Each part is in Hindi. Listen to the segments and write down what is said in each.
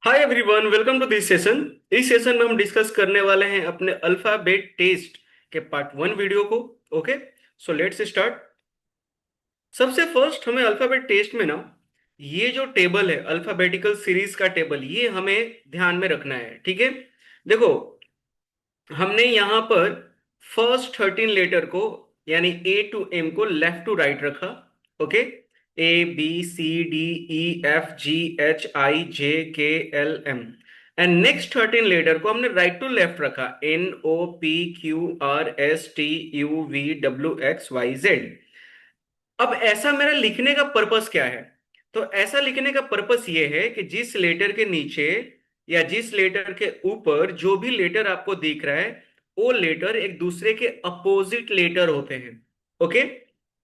Hi everyone, welcome to this session. इस सेशन में हम डिस्कस करने वाले हैं अपने अल्फाबेट टेस्ट के पार्ट 1 वीडियो को। Okay, so let's start. सबसे फर्स्ट हमें अल्फाबेट टेस्ट में ना ये जो टेबल है अल्फाबेटिकल सीरीज का टेबल, ये हमें ध्यान में रखना है। ठीक है, देखो हमने यहाँ पर फर्स्ट 13 लेटर को यानी A to M को लेफ्ट टू राइट रखा। Okay, ABCDEFGHIJKLM and next 13 letter को हमने राइट टू लेफ्ट रखा। NOPQRSTUVWXYZ। अब ऐसा मेरा लिखने का पर्पस क्या है? तो ऐसा लिखने का पर्पस ये है कि जिस लेटर के नीचे या जिस लेटर के ऊपर जो भी लेटर आपको दिख रहा है, वो लेटर एक दूसरे के अपोजिट लेटर होते हैं। ओके,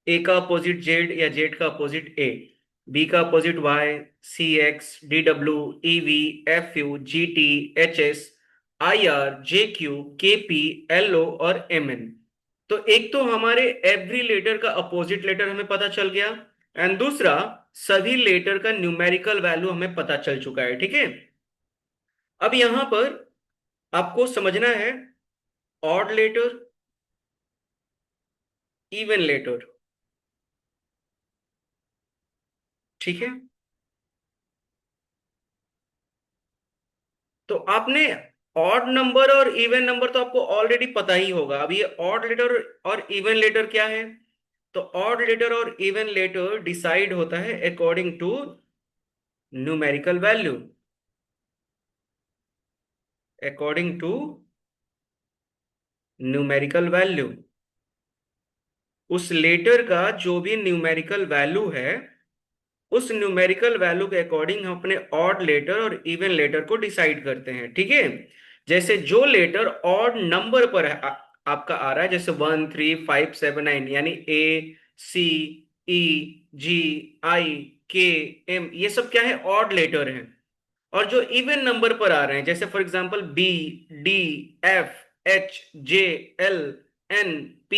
ए का अपोजिट जेड या जेड का अपोजिट ए, बी का opposite Y, CX, DW, EV, FU, GT, HS, IR, JQ, KP, LO और MN। तो एक तो हमारे एवरी लेटर का अपोजिट लेटर हमें पता चल गया, एंड दूसरा सभी लेटर का न्यूमेरिकल वैल्यू हमें पता चल चुका है। ठीक है, अब यहां पर आपको समझना है ऑड लेटर, इवन लेटर। ठीक है, तो आपने ऑड नंबर और इवन नंबर तो आपको ऑलरेडी पता ही होगा। अब ये ऑड लेटर और इवन लेटर क्या है? तो ऑड लेटर और इवन लेटर डिसाइड होता है according to numerical value, according to numerical value. उस लेटर का जो भी न्यूमेरिकल वैल्यू है, उस न्यूमेरिकल वैल्यू के अकॉर्डिंग हम अपने ऑड लेटर और इवन लेटर को डिसाइड करते हैं। ठीक है, जैसे जो लेटर ऑड नंबर पर है, आपका आ रहा है जैसे 1 3 5 7 9, यानी A C E G I K M, ये सब क्या है? ऑड लेटर हैं। और जो इवन नंबर पर आ रहे हैं जैसे for example B D F H J L N P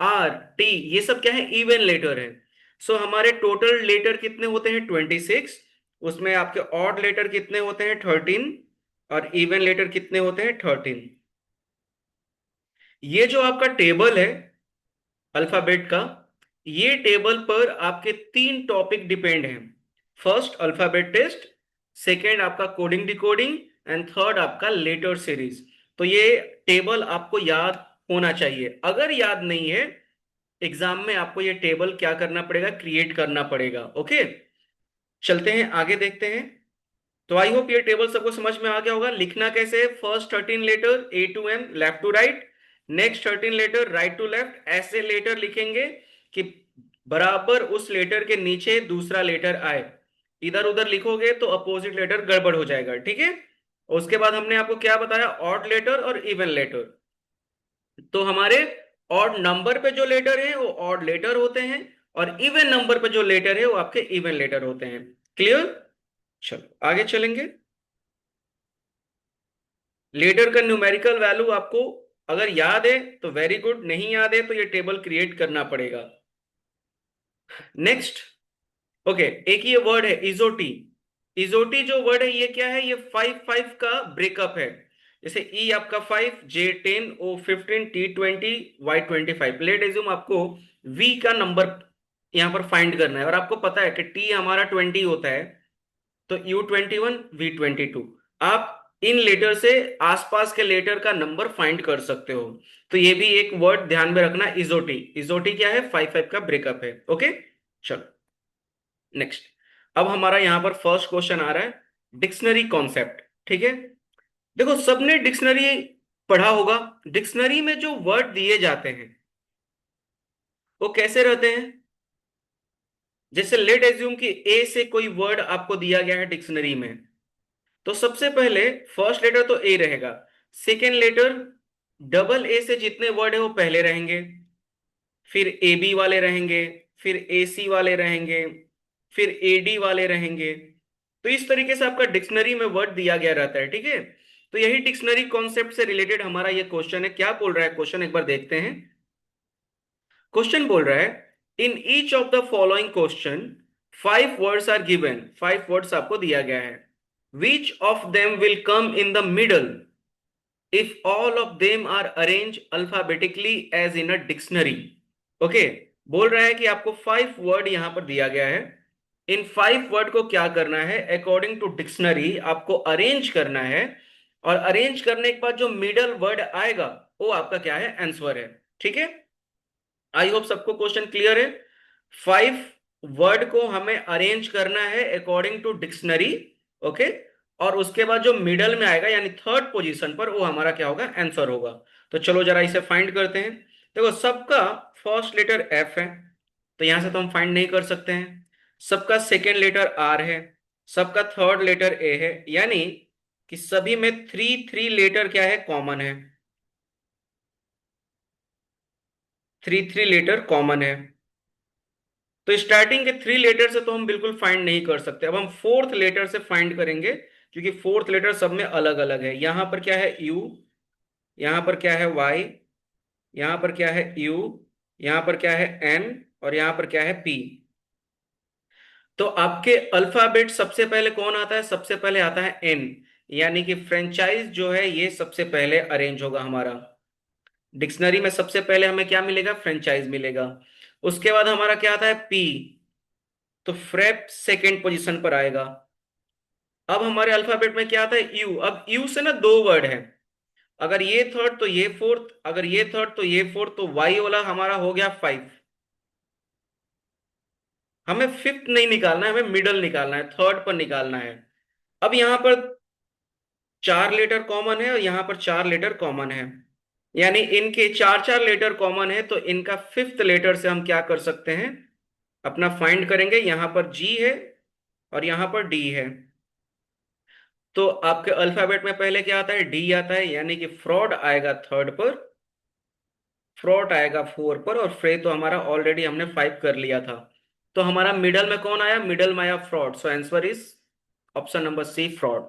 R T, ये सब क्या है? इवन लेटर है। सो हमारे टोटल लेटर कितने होते हैं? 26। उसमें आपके ऑड लेटर कितने होते हैं? 13। और इवन लेटर कितने होते हैं? 13। ये जो आपका टेबल है अल्फाबेट का, ये टेबल पर आपके 3 टॉपिक डिपेंड हैं। फर्स्ट अल्फाबेट टेस्ट, सेकेंड आपका कोडिंग डिकोडिंग, एंड थर्ड आपका लेटर सीरीज। तो ये टेबल आपको याद होना चाहिए। अगर याद नहीं है, एग्जाम में आपको ये टेबल क्या करना पड़ेगा? क्रिएट करना पड़ेगा। ओके, चलते हैं आगे देखते हैं। तो आई होप ये टेबल सबको समझ में आ गया होगा। लिखना कैसे है? First 13 letter A to M left to right, next 13 letter right to left. ऐसे लेटर लिखेंगे कि बराबर उस लेटर के नीचे दूसरा लेटर आए। इधर उधर लिखोगे तो अपोजिट लेटर गड़बड़ हो जाएगा। ठीक है, उसके बाद हमने आपको क्या बताया? ऑड लेटर और इवन लेटर। तो हमारे ऑड नंबर पे जो लेटर है वो ऑड लेटर होते हैं, और इवन नंबर पे जो लेटर है वो आपके इवन लेटर होते हैं। क्लियर? चलो आगे चलेंगे। लेटर का न्यूमेरिकल वैल्यू आपको अगर याद है तो वेरी गुड, नहीं याद है तो ये टेबल क्रिएट करना पड़ेगा। नेक्स्ट, ओके, एक ये वर्ड है इजोटी। इजोटी जो वर्ड है ये क्या है? ये 5 5 का ब्रेकअप है। जैसे ई आपका 5, J 10, O 15, T 20, Y 25। Late assume आपको वी का नंबर यहां पर फाइंड करना है, और आपको पता है कि टी हमारा 20 होता है, तो U 21 V 22। आप इन लेटर से आसपास के लेटर का नंबर फाइंड कर सकते हो। तो ये भी एक वर्ड ध्यान में रखना, इजोटी। इजोटी क्या है? 5 5 का ब्रेकअप है। ओके, चलो नेक्स्ट। अब हमारा यहां पर फर्स्ट क्वेश्चन आ रहा है, डिक्शनरी कॉन्सेप्ट। ठीक है, देखो सबने डिक्शनरी पढ़ा होगा। डिक्शनरी में जो वर्ड दिए जाते हैं वो कैसे रहते हैं? जैसे लेट एज्यूम कि ए से कोई वर्ड आपको दिया गया है डिक्शनरी में, तो सबसे पहले फर्स्ट लेटर तो ए रहेगा। सेकेंड लेटर डबल ए से जितने वर्ड है वो पहले रहेंगे, फिर ए बी वाले रहेंगे, फिर ए सी वाले रहेंगे, फिर ए डी वाले रहेंगे। तो इस तरीके से आपका डिक्शनरी में वर्ड दिया गया रहता है। ठीक है, तो यही डिक्शनरी कॉन्सेप्ट से रिलेटेड हमारा ये क्वेश्चन है। क्या बोल रहा है क्वेश्चन, एक बार देखते हैं। क्वेश्चन बोल रहा है, in each of the following question 5 words are given. 5 words आपको दिया गया है। Which of them will come in the middle if all of them are arrange alphabetically as in a dictionary. Okay, बोल रहा है कि आपको 5 वर्ड यहां पर दिया गया है। इन 5 वर्ड को क्या करना है, अकॉर्डिंग टू डिक्शनरी आपको अरेंज करना है, और अरेंज करने के बाद जो मिडल वर्ड आएगा वो आपका क्या है, आंसर है। ठीक है, आई होप सबको क्वेश्चन क्लियर है। 5 वर्ड को हमें अरेंज करना है अकॉर्डिंग टू डिक्शनरी। ओके, और उसके बाद जो मिडल में आएगा यानी थर्ड पोजीशन पर, वो हमारा क्या होगा, आंसर होगा। तो चलो जरा इसे फाइंड करते हैं। देखो, सबका फर्स्ट लेटर एफ है, तो यहां से तो हम फाइंड नहीं कर सकते हैं। सबका सेकेंड लेटर आर है, सबका थर्ड लेटर ए है, यानी कि सभी में थ्री थ्री लेटर क्या है, कॉमन है। थ्री थ्री लेटर कॉमन है। तो स्टार्टिंग के 3 लेटर से तो हम बिल्कुल फाइंड नहीं कर सकते। अब हम फोर्थ लेटर से फाइंड करेंगे, क्योंकि फोर्थ लेटर सब में अलग अलग है। यहां पर क्या है, यू, यहां पर क्या है, वाई, यहां पर क्या है, यू, यहां पर क्या है, एन, और यहां पर क्या है, पी। तो आपके अल्फाबेट सबसे पहले कौन आता है, सबसे पहले आता है एन, यानी कि फ्रेंचाइज जो है ये सबसे पहले अरेंज होगा हमारा। डिक्शनरी में सबसे पहले हमें क्या मिलेगा, फ्रेंचाइज मिलेगा। उसके बाद हमारा क्या आता है, पी, तो फ्रेप सेकेंड पोजीशन पर आएगा। अब हमारे अल्फाबेट में क्या आता है, यू। अब यू से ना 2 वर्ड है, अगर ये थर्ड तो ये फोर्थ, अगर ये थर्ड तो ये फोर्थ, तो वाई वाला हमारा हो गया 5। हमें फिफ्थ नहीं निकालना है, हमें मिडल निकालना है, थर्ड पर निकालना है। अब यहां पर 4 लेटर कॉमन है और यहां पर 4 लेटर कॉमन है, यानी इनके 4 4 लेटर कॉमन है, तो इनका फिफ्थ लेटर से हम क्या कर सकते हैं, अपना फाइंड करेंगे। यहां पर जी है और यहां पर डी है, तो आपके अल्फाबेट में पहले क्या आता है, डी आता है, यानी कि फ्रॉड आएगा थर्ड पर, फ्रॉड आएगा 4 पर, और फ्रे तो हमारा ऑलरेडी हमने 5 कर लिया था। तो हमारा मिडल में कौन आया, मिडल में आया fraud. So answer is option number C, fraud.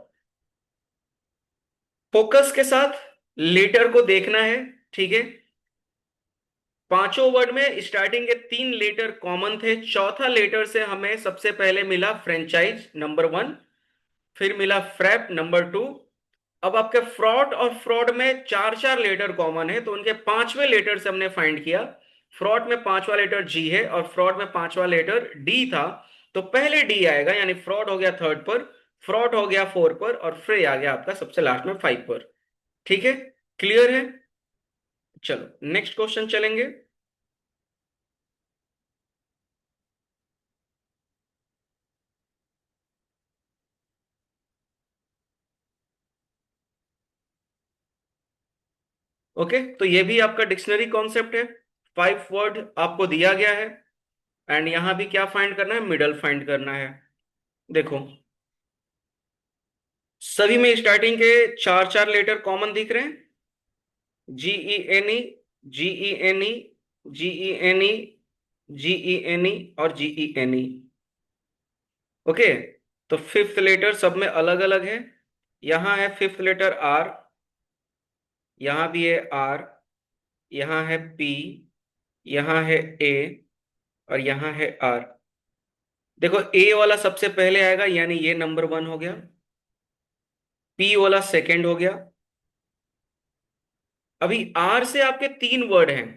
Focus के साथ लेटर को देखना है। ठीक है, पांचों वर्ड में स्टार्टिंग के 3 लेटर कॉमन थे, चौथा लेटर से हमें सबसे पहले मिला फ्रेंचाइज नंबर 1, फिर मिला फ्रैप नंबर 2। अब आपके फ्रॉड और फ्रॉड में 4 4 लेटर कॉमन है, तो उनके 5वें लेटर से हमने फाइंड किया। फ्रॉड में 5वां लेटर जी है और फ्रॉड में 5वां लेटर डी था, तो पहले डी आएगा, यानी फ्रॉड हो गया थर्ड पर, फ्रॉड हो गया 4 पर, और फ्रे आ गया आपका सबसे लास्ट में 5 पर। ठीक है, क्लियर है। चलो नेक्स्ट क्वेश्चन चलेंगे। ओके, तो ये भी आपका डिक्शनरी कॉन्सेप्ट है। 5 वर्ड आपको दिया गया है, एंड यहां भी क्या फाइंड करना है, मिडल फाइंड करना है। देखो, सभी में स्टार्टिंग के 4 4 लेटर कॉमन दिख रहे हैं, G-E-N-E, G-E-N-E, G-E-N-E, G-E-N-E और G-E-N-E। ओके, तो फिफ्थ लेटर सब में अलग अलग है। यहां है फिफ्थ लेटर आर, यहां भी है आर, यहां है पी, यहां है ए, और यहां है आर। देखो, ए वाला सबसे पहले आएगा, यानी ये नंबर 1 हो गया, पी वाला सेकंड हो गया। अभी आर से आपके 3 वर्ड हैं,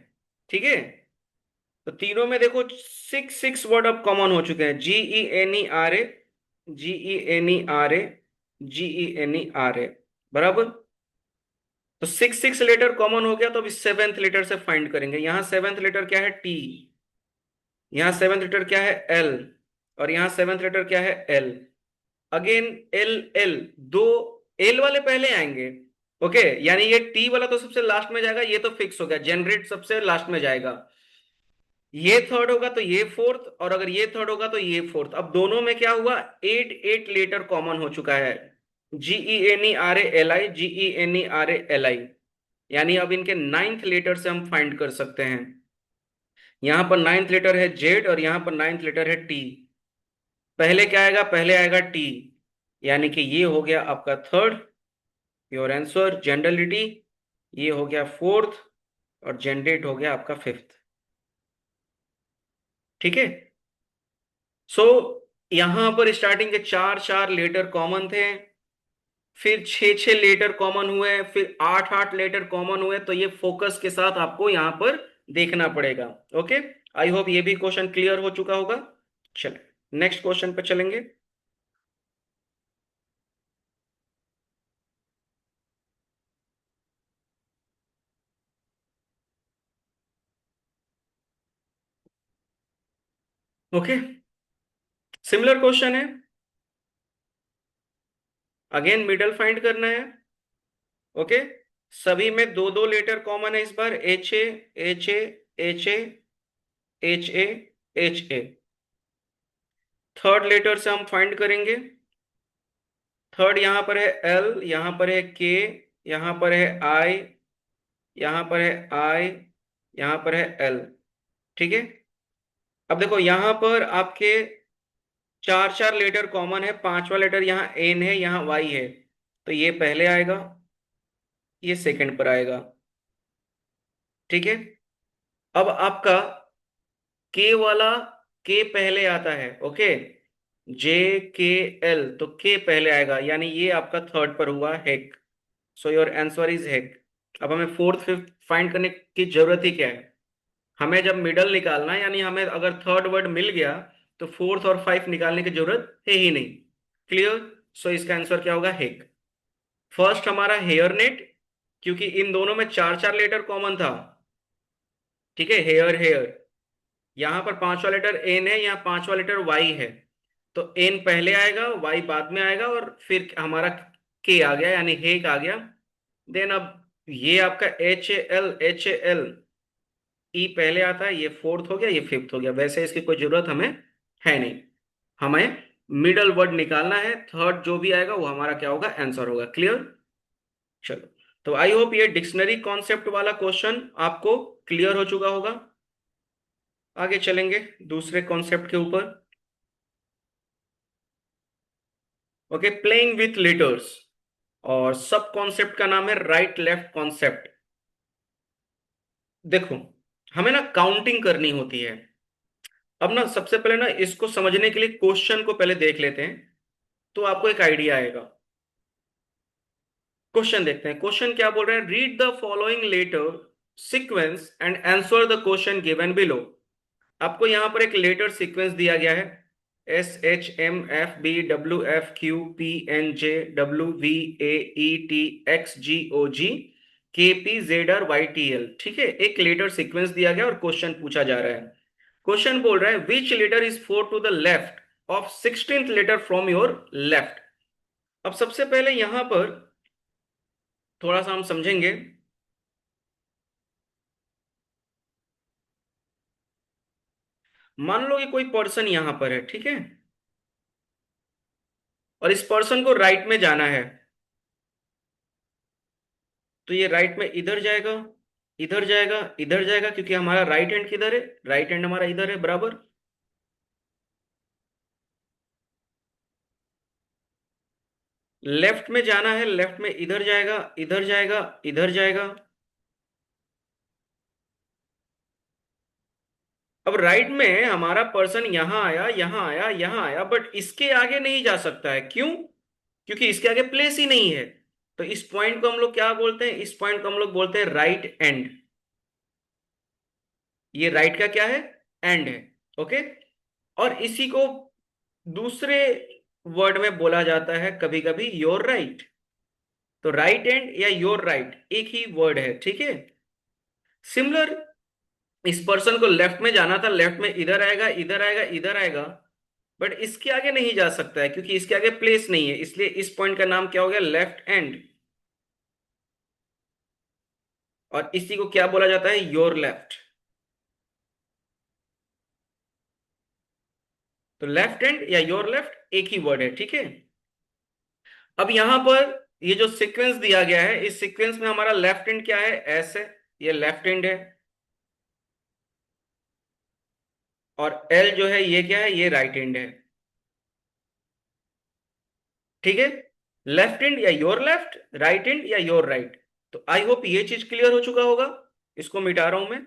ठीक है, तो तीनों में देखो 6 6 वर्ड अब कॉमन हो चुके हैं, G-E-N-E-R-A, G-E-N-E-R-A, G-E-N-E-R-A, बराबर। तो 6 6 लेटर कॉमन हो गया, तो अभी सेवेंथ लेटर से फाइंड करेंगे। यहां सेवेंथ लेटर क्या है, टी, यहां सेवेंथ लेटर क्या है, एल, और यहां सेवेंथ लेटर क्या है, एल। अगेन एल, एल, दो एल वाले पहले आएंगे। ओके, यानी ये टी वाला तो सबसे लास्ट में जाएगा, ये तो फिक्स हो गया, जनरेट सबसे लास्ट में जाएगा। ये थर्ड होगा तो ये फोर्थ, और अगर ये थर्ड होगा तो ये फोर्थ। अब दोनों में क्या हुआ, 8 8 लेटर कॉमन हो चुका है, G-E-N-E-R-A-L-I, G-E-N-E-R-A-L-I, यानी अब इनके 9th लेटर से हम फाइंड कर सकते हैं। यहां पर 9th लेटर है जेड, और यहां पर 9th लेटर है टी। पहले क्या आएगा, पहले आएगा टी, यानी कि ये हो गया आपका थर्ड, योर आंसर जनरलिटी। ये हो गया फोर्थ, और जनरेट हो गया आपका फिफ्थ। ठीक है, सो यहां पर स्टार्टिंग के 4 4 लेटर कॉमन थे, फिर 6 लेटर कॉमन हुए, फिर 8 लेटर कॉमन हुए, तो ये फोकस के साथ आपको यहां पर देखना पड़ेगा। ओके, आई होप ये भी क्वेश्चन क्लियर हो चुका होगा। चलिए नेक्स्ट क्वेश्चन पे चलेंगे। ओके, सिमिलर क्वेश्चन है। अगेन मिडल फाइंड करना है। ओके, सभी में दो दो लेटर कॉमन है इस बार, H A H A H A. Third letter से हम फाइंड करेंगे। थर्ड यहां पर है एल, यहां पर है के, यहां पर है आई, यहां पर है आई, यहां पर है एल। ठीक है, अब देखो यहां पर आपके चार चार लेटर कॉमन है, पांचवा लेटर यहाँ एन है, यहाँ वाई है, तो ये पहले आएगा, ये सेकंड पर आएगा। ठीक है, अब आपका के वाला, के पहले आता है। ओके, जे के एल, तो के पहले आएगा, यानी ये आपका थर्ड पर हुआ हेक। सो योर आंसर इज हेक। अब हमें फोर्थ फिफ्थ फाइंड करने की जरूरत ही क्या है? हमें जब मिडल निकालना है, यानी हमें अगर थर्ड वर्ड मिल गया, तो फोर्थ और फाइव निकालने की जरूरत है ही नहीं। क्लियर? सो इसका आंसर क्या होगा? हेक। फर्स्ट हमारा हेयर नेट, क्योंकि इन दोनों में चार चार लेटर कॉमन था। ठीक है, हेयर हेयर, यहां पर पांचवा लेटर एन है, यहाँ पांचवा लेटर वाई है, तो एन पहले आएगा, वाई बाद में आएगा, और फिर हमारा के आ गया, यानी हेक आ गया। देन अब ये आपका एच ए एल, ई पहले आता है, ये फोर्थ हो गया, ये फिफ्थ हो गया। वैसे इसकी कोई जरूरत हमें है नहीं, हमें मिडल वर्ड निकालना है। थर्ड जो भी आएगा वो हमारा क्या होगा? आंसर होगा। क्लियर? चलो, तो आई होप ये डिक्शनरी कॉन्सेप्ट वाला क्वेश्चन आपको क्लियर हो चुका होगा। आगे चलेंगे दूसरे कॉन्सेप्ट के ऊपर। ओके, प्लेइंग विथ लेटर्स, और सब कॉन्सेप्ट का नाम है राइट लेफ्ट कॉन्सेप्ट। देखो, हमें ना काउंटिंग करनी होती है। अब ना सबसे पहले ना इसको समझने के लिए क्वेश्चन को पहले देख लेते हैं, तो आपको एक आइडिया आएगा। क्वेश्चन देखते हैं, क्वेश्चन क्या बोल रहा है? Read the following letter sequence and answer the question given below. आपको यहां पर एक लेटर सीक्वेंस दिया गया है, S H M F B W F Q P N J W V A E T X G O G K P Z R Y T L. ठीक है, एक लेटर सीक्वेंस दिया गया और क्वेश्चन पूछा जा रहा है। क्वेश्चन बोल रहा है which letter is four to the left of 16th letter from your left. अब सबसे पहले यहां पर थोड़ा सा हम समझेंगे। मान लो कि कोई पर्सन यहां पर है, ठीक है, और इस पर्सन को राइट में जाना है, तो ये राइट में इधर जाएगा, इधर जाएगा, इधर जाएगा, क्योंकि हमारा राइट हैंड किधर है? राइट हैंड हमारा इधर है, बराबर। लेफ्ट में जाना है, लेफ्ट में इधर जाएगा, इधर जाएगा, इधर जाएगा। अब राइट में हमारा पर्सन यहां आया, यहां आया, यहां आया, बट इसके आगे नहीं जा सकता है। क्यों? क्योंकि इसके आगे प्लेस ही नहीं है। तो इस पॉइंट को हम लोग क्या बोलते हैं? इस पॉइंट को हम लोग बोलते हैं राइट एंड। ये राइट का क्या है? एंड है। ओके, और इसी को दूसरे वर्ड में बोला जाता है कभी कभी योर राइट। तो राइट एंड या योर राइट एक ही वर्ड है। ठीक है, सिमिलर, इस पर्सन को लेफ्ट में जाना था, लेफ्ट में इधर आएगा, इधर आएगा, इधर आएगा, बट इसके आगे नहीं जा सकता है क्योंकि इसके आगे प्लेस नहीं है, इसलिए इस पॉइंट का नाम क्या हो गया? Left and. और इसी को क्या बोला जाता है? Your left. तो लेफ्ट हैंड या योर लेफ्ट एक ही वर्ड है। ठीक है, अब यहां पर ये जो सीक्वेंस दिया गया है, इस सीक्वेंस में हमारा लेफ्ट हैंड क्या है? एस है, ये लेफ्ट हैंड है, और एल जो है ये क्या है? ये राइट हैंड है। ठीक है, लेफ्ट हैंड या योर लेफ्ट, राइट हैंड या योर राइट। तो आई होप ये चीज क्लियर हो चुका होगा। इसको मिटा रहा हूं मैं।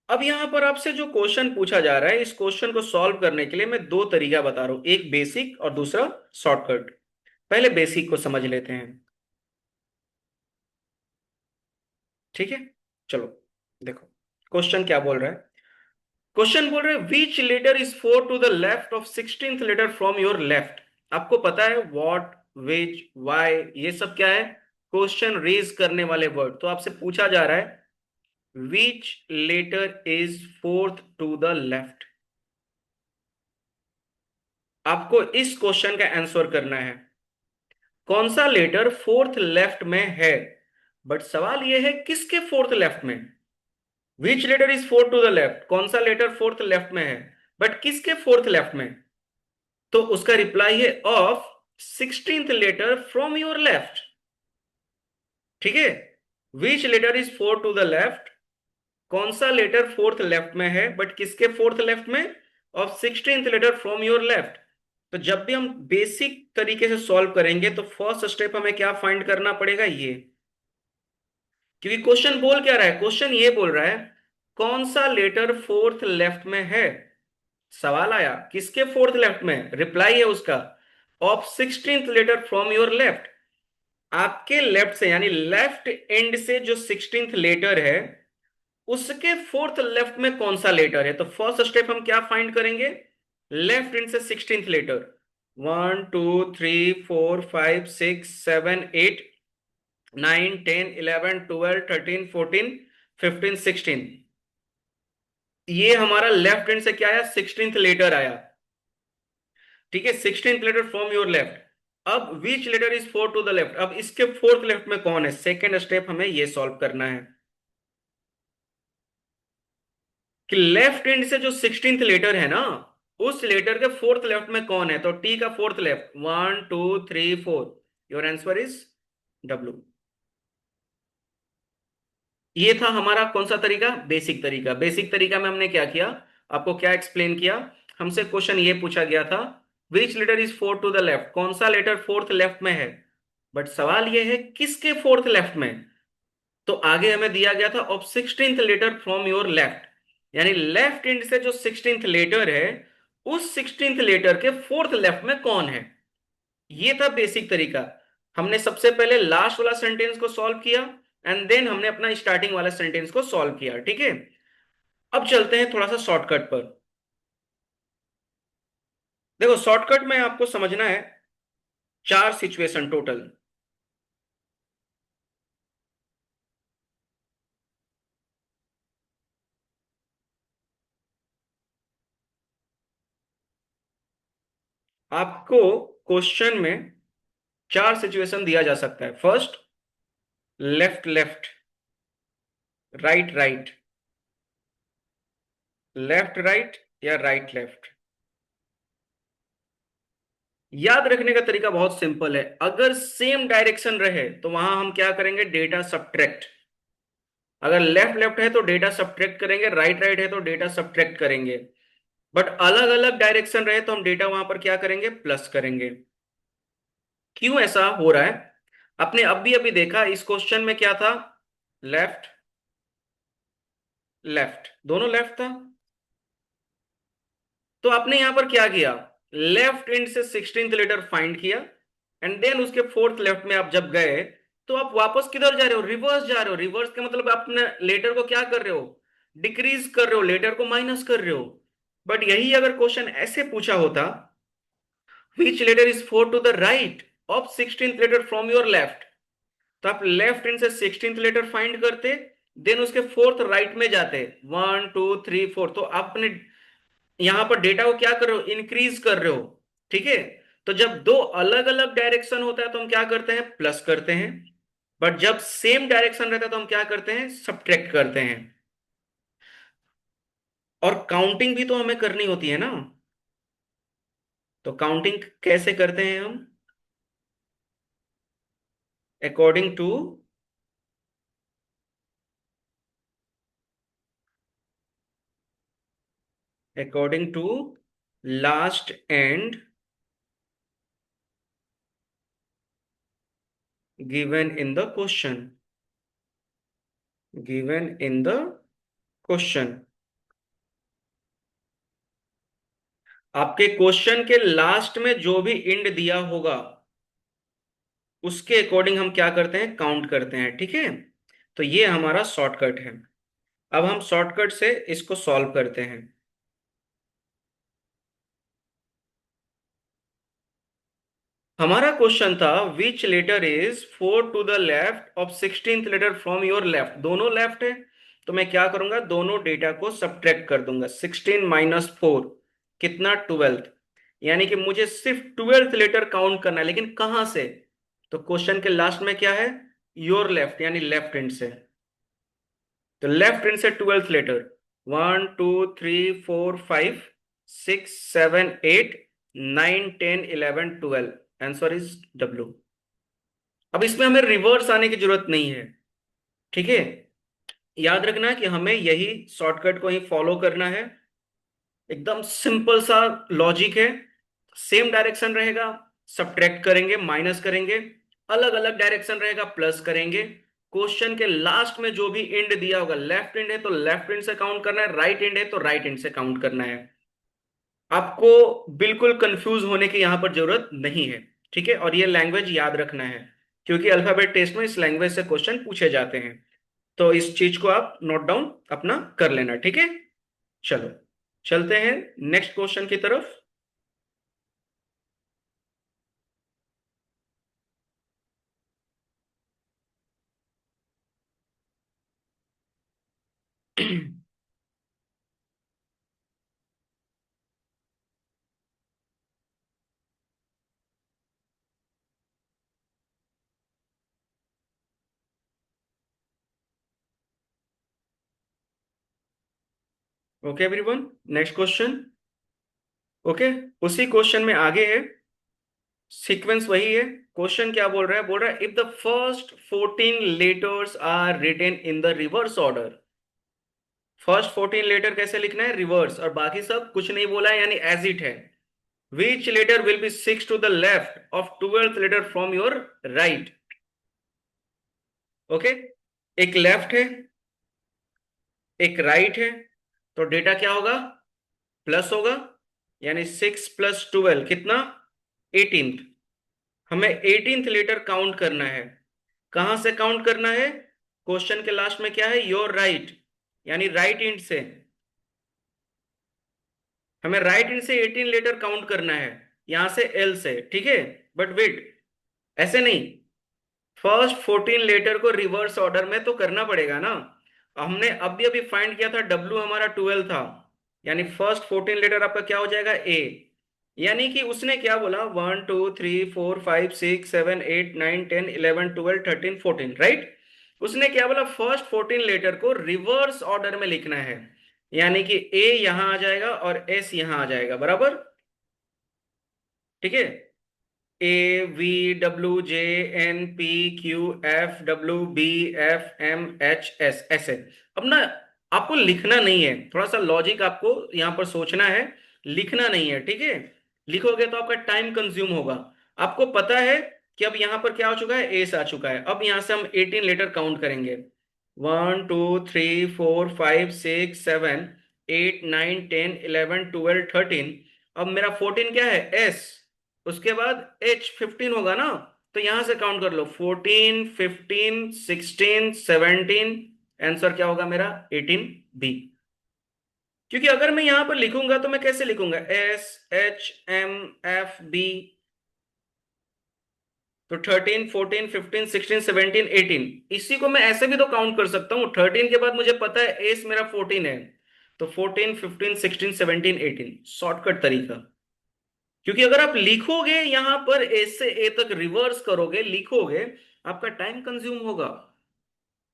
अब यहां पर आपसे जो क्वेश्चन पूछा जा रहा है, इस क्वेश्चन को सॉल्व करने के लिए मैं दो तरीका बता रहा हूं, एक बेसिक और दूसरा शॉर्टकट। पहले बेसिक को समझ लेते हैं। ठीक है, चलो देखो क्वेश्चन क्या बोल रहा है। क्वेश्चन बोल रहे हैं which letter is four to the left of 16th letter from your left. आपको पता है व्हाट, विच, वाई, ये सब क्या है, क्वेश्चन रेज करने वाले वर्ड। तो आपसे पूछा जा रहा है which letter is fourth to the left. आपको इस क्वेश्चन का आंसर करना है कौन सा लेटर फोर्थ लेफ्ट में है। बट सवाल यह है किसके फोर्थ लेफ्ट में। Which letter is fourth to the left, कौन सा लेटर फोर्थ लेफ्ट में है, बट किसके फोर्थ लेफ्ट में। तो उसका रिप्लाई है of 16th letter from your left. ठीक है, which letter is fourth to the left, कौन सा लेटर फोर्थ लेफ्ट में है बट किसके फोर्थ लेफ्ट में, of 16th letter from your left. तो जब भी हम बेसिक तरीके से सॉल्व करेंगे तो फर्स्ट स्टेप हमें क्या फाइंड करना पड़ेगा, ये। क्योंकि क्वेश्चन बोल क्या रहा है, क्वेश्चन ये बोल रहा है कौन सा लेटर फोर्थ लेफ्ट में है। सवाल आया किसके फोर्थ लेफ्ट में, रिप्लाई है उसका of 16th letter from your left. आपके लेफ्ट से यानी लेफ्ट एंड से जो 16th लेटर है उसके फोर्थ लेफ्ट में कौन सा लेटर है। तो फर्स्ट स्टेप हम क्या फाइंड करेंगे, लेफ्ट एंड से 16th लेटर। 1 2 3 4 5 6 7 8 9 10 11 12 13 14 15 16। ये हमारा लेफ्ट हैंड से क्या आया, 16th लेटर आया। ठीक है, 16th letter from your left. अब which letter is four to the left, अब इसके फोर्थ लेफ्ट में कौन है, सेकेंड स्टेप हमें ये सॉल्व करना है कि लेफ्ट हैंड से जो 16th लेटर है ना उस लेटर के फोर्थ लेफ्ट में कौन है। तो टी का fourth left 1 2 3 4, your answer is W. ये था हमारा कौन सा तरीका, बेसिक तरीका। बेसिक तरीका में हमने क्या किया, आपको क्या एक्सप्लेन किया। हमसे क्वेश्चन ये पूछा गया था which letter is fourth to the left, कौन सा लेटर फोर्थ लेफ्ट में है, बट सवाल ये है किसके फोर्थ लेफ्ट में। तो आगे हमें दिया गया था of 16th letter from your left, यानी लेफ्ट एंड से जो 16th लेटर है उस 16th लेटर के फोर्थ लेफ्ट में कौन है। ये था बेसिक तरीका। हमने सबसे पहले लास्ट वाला सेंटेंस को सॉल्व किया एंड देन हमने अपना स्टार्टिंग वाला सेंटेंस को सॉल्व किया। ठीक है, अब चलते हैं थोड़ा सा शॉर्टकट पर। देखो शॉर्टकट में आपको समझना है चार सिचुएशन टोटल। आपको क्वेश्चन में चार सिचुएशन दिया जा सकता है। First, left left, right right, left right या राइट लेफ्ट। याद रखने का तरीका बहुत सिंपल है, अगर सेम डायरेक्शन रहे तो वहां हम क्या करेंगे, डेटा सब्ट्रैक्ट। अगर लेफ्ट लेफ्ट है तो डेटा सब्ट्रैक्ट करेंगे, राइट राइट है तो डेटा सब्ट्रैक्ट करेंगे। बट अलग अलग डायरेक्शन रहे तो हम डेटा वहां पर क्या करेंगे, प्लस करेंगे। क्यों ऐसा हो रहा है, आपने अभी अभी देखा इस क्वेश्चन में क्या था, लेफ्ट लेफ्ट, दोनों लेफ्ट था। तो आपने यहां पर क्या किया, लेफ्ट एंड से 16th लेटर फाइंड किया एंड देन उसके फोर्थ लेफ्ट में आप जब गए तो आप वापस किधर जा रहे हो, रिवर्स जा रहे हो। रिवर्स का मतलब आपने लेटर को क्या कर रहे हो, डिक्रीज कर रहे हो, लेटर को माइनस कर रहे हो। बट यही अगर क्वेश्चन ऐसे पूछा होता which letter is four to the right of 16th letter from your left, तो आप लेफ्ट हैंड से 16th लेटर फाइंड करते देन उसके फोर्थ राइट में जाते 1 2 3 4। तो आपने यहां पर डेटा को क्या कर रहे हो, इंक्रीज कर रहे हो। ठीक है, तो जब दो अलग अलग डायरेक्शन होता है तो हम क्या करते हैं, प्लस करते हैं। बट जब सेम डायरेक्शन रहता है तो हम क्या करते हैं, सब्ट्रैक्ट करते हैं। और काउंटिंग भी तो हमें करनी होती है ना, तो काउंटिंग कैसे करते हैं हम, according to, according to last end given in the question, given in the question. आपके क्वेश्चन के लास्ट में जो भी इंड दिया होगा उसके अकॉर्डिंग हम क्या करते हैं, काउंट करते हैं, ठीक है। तो ये हमारा शॉर्टकट है। अब हम शॉर्टकट से इसको सॉल्व करते हैं। हमारा क्वेश्चन था which letter is 4 to the left of 16th letter from your left. दोनों लेफ्ट है, तो मैं क्या करूंगा, दोनों डेटा को सब्ट्रैक्ट कर दूंगा। 16 माइनस 4 कितना, 12th। यानी कि मुझे सिर्फ 12th लेटर काउंट करना है, लेकिन कहां से? तो क्वेश्चन के लास्ट में क्या है, योर लेफ्ट, यानी लेफ्ट हैंड से। तो लेफ्ट हैंड से 12th letter, 1 2 3 4 5 6 7 8 9 10 11 12। Answer is W. अब इसमें हमें रिवर्स आने की जरूरत नहीं है, ठीक है। याद रखना कि हमें यही शॉर्टकट को ही फॉलो करना है। एकदम सिंपल सा लॉजिक है। सेम डायरेक्शन रहेगा, सब्ट्रैक्ट करेंगे, माइनस करेंगे। अलग अलग डायरेक्शन रहेगा, प्लस करेंगे। क्वेश्चन के लास्ट में जो भी एंड दिया होगा, लेफ्ट एंड है तो लेफ्ट एंड से काउंट करना है, राइट एंड है तो राइट एंड से काउंट करना है। आपको बिल्कुल कंफ्यूज होने की यहां पर जरूरत नहीं है, ठीक है। और ये लैंग्वेज याद रखना है, क्योंकि अल्फाबेट टेस्ट में इस लैंग्वेज से क्वेश्चन पूछे जाते हैं। तो इस चीज को आप नोट डाउन अपना कर लेना, ठीक है। चलो चलते हैं नेक्स्ट क्वेश्चन की तरफ। Okay everyone, next question. Okay, उसी क्वेश्चन में आगे है, सीक्वेंस वही है। क्वेश्चन क्या बोल रहा है, बोल रहा है if the first 14 letters are written in the reverse order. First 14 letter कैसे लिखना है, रिवर्स, और बाकी सब कुछ नहीं बोला है, यानी एज इट है। Which letter will be 6 to the left of 12th letter from your right. Okay, एक लेफ्ट है, एक राइट है, तो डेटा क्या होगा, प्लस होगा। यानी 6 + 12 कितना, 18th। हमें 18th लेटर काउंट करना है। कहां से काउंट करना है, क्वेश्चन के लास्ट में क्या है, योर राइट, यानी राइट एंड से। हमें राइट एंड से 18 लेटर काउंट करना है, यहां से एल से, ठीक है। बट वेट, ऐसे नहीं, फर्स्ट 14 लेटर को रिवर्स ऑर्डर में तो करना पड़ेगा ना। हमने अभी अभी फाइंड किया था, डब्ल्यू हमारा 12 था, यानी फर्स्ट 14 लेटर आपका क्या हो जाएगा, ए। यानी कि उसने क्या बोला, 1 2 3 4 5 6 7 8 9 10 11 12 13 14, राइट। उसने क्या बोला, फर्स्ट 14 लेटर को रिवर्स ऑर्डर में लिखना है। यानी कि ए यहां आ जाएगा और एस यहां आ जाएगा, बराबर, ठीक है। AVWJNPQFWBFMHS, ऐसे। अब ना, आपको लिखना नहीं है, थोड़ा सा लॉजिक आपको यहां पर सोचना है, लिखना नहीं है, ठीक है। लिखोगे तो आपका टाइम कंज्यूम होगा। आपको पता है कि अब यहां पर क्या हो चुका है, एस आ चुका है। अब यहां से हम 18 लेटर काउंट करेंगे, 1 2 3 4 5 6 7 8 9 10 11 12 13। अब मेरा 14 क्या है, एस। उसके बाद एच 15 होगा ना, तो यहां से काउंट कर लो, 14 15 16 17। आंसर क्या होगा मेरा, 18 बी। क्योंकि अगर मैं यहां पर लिखूंगा तो मैं कैसे लिखूंगा, SHMFB। तो 13 14 15 16 17 18, इसी को मैं ऐसे भी तो काउंट कर सकता हूं। 13 के बाद मुझे पता है एस मेरा 14 है, तो 14 15 16 17 18, शॉर्टकट तरीका। क्योंकि अगर आप लिखोगे यहां पर ए से ए तक रिवर्स करोगे, लिखोगे, आपका टाइम कंज्यूम होगा।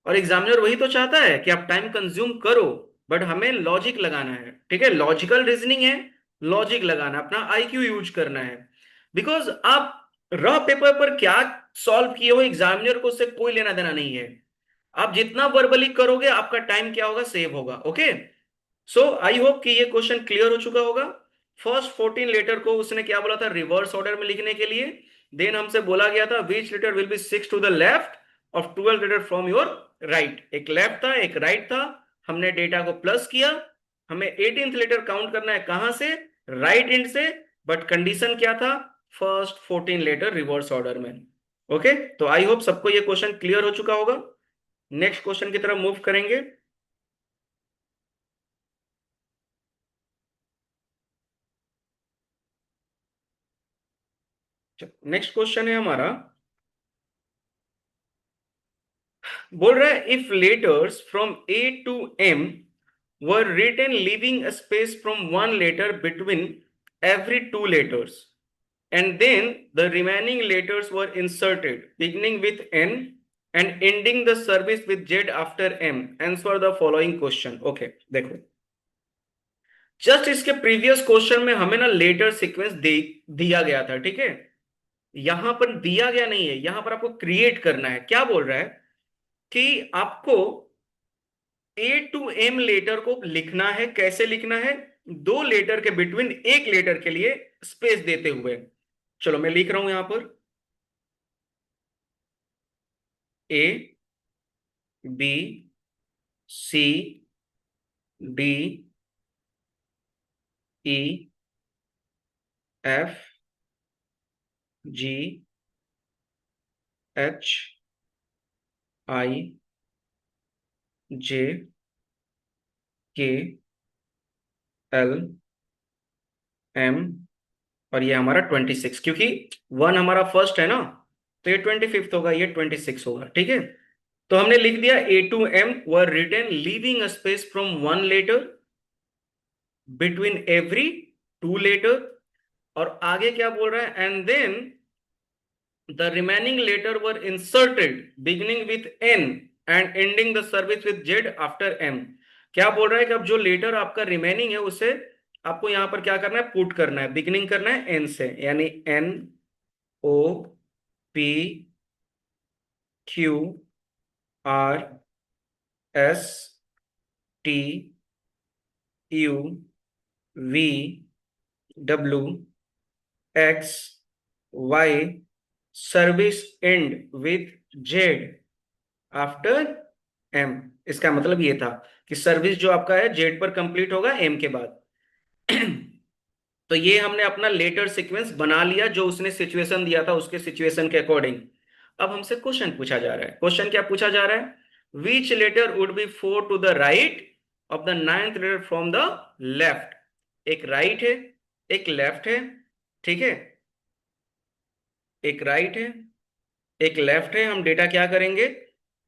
और एग्जामिनर वही तो चाहता है कि आप टाइम कंज्यूम करो, बट हमें लॉजिक लगाना है, ठीक है। लॉजिकल रीजनिंग है, लॉजिक लगाना, अपना आईक्यू यूज करना है। बिकॉज आप रह पेपर पर क्या सॉल्व किए हो, एग्जामिनर को उससे कोई लेना देना नहीं है। आप जितना वर्बली करोगे आपका टाइम क्या होगा, सेव होगा। ओके, सो आई होप कि ये क्वेश्चन क्लियर हो चुका होगा। फर्स्ट 14 लेटर को उसने क्या बोला था, रिवर्स ऑर्डर में लिखने के लिए। देन हमसे बोला गया था which letter will be 6 to the left of 12 letter from your right. एक लेफ्ट था, एक राइट था। हमने डेटा को प्लस किया। हमें 18th लेटर काउंट करना है, कहां से, राइट एंड से, बट कंडीशन क्या था, फर्स्ट 14 लेटर रिवर्स ऑर्डर में। ओके, तो आई होप सबको ये क्वेश्चन क्लियर हो चुका होगा। नेक्स्ट क्वेश्चन की तरफ मूव करेंगे। नेक्स्ट क्वेश्चन है हमारा, बोल रहा है if letters from A to M were written leaving a space from one letter between every two letters and then the remaining letters were inserted beginning with N and ending the service with Z after M. Answer the following question. Okay, देखो, जस्ट इसके प्रीवियस क्वेश्चन में हमें ना लेटर सीक्वेंस दिया गया था, ठीक है। यहां पर दिया गया नहीं है, यहां पर आपको क्रिएट करना है। क्या बोल रहा है कि आपको ए टू एम लेटर को लिखना है। कैसे लिखना है, दो लेटर के बिटवीन एक लेटर के लिए स्पेस देते हुए। चलो मैं लिख रहा हूं यहां पर A B C D E F G H I J K L M, और ये हमारा 26, क्योंकि वन हमारा फर्स्ट है ना, तो ये 25th होगा, ये 26 होगा, ठीक है। तो हमने लिख दिया A to M were written leaving a space from one letter between every two letter, और आगे क्या बोल रहा है, and then the remaining letter were inserted beginning with N and ending the series with Z after M. क्या बोल रहा है कि अब जो लेटर आपका रिमेनिंग है उसे आपको यहां पर क्या करना है, पुट करना है, बिगिनिंग करना है एन से, यानी N O P Q R S T U V W X Y, service end with Z after M. इसका मतलब ये था कि सर्विस जो आपका है जेड पर कंप्लीट होगा एम के बाद। तो ये हमने अपना लेटर सीक्वेंस बना लिया, जो उसने सिचुएशन दिया था उसके सिचुएशन के अकॉर्डिंग। अब हमसे क्वेश्चन पूछा जा रहा है। क्वेश्चन क्या पूछा जा रहा है, which letter would be four to the right of the ninth letter from the left. एक राइट है, एक लेफ्ट है, ठीक है, एक राइट है, एक लेफ्ट है। हम डेटा क्या करेंगे,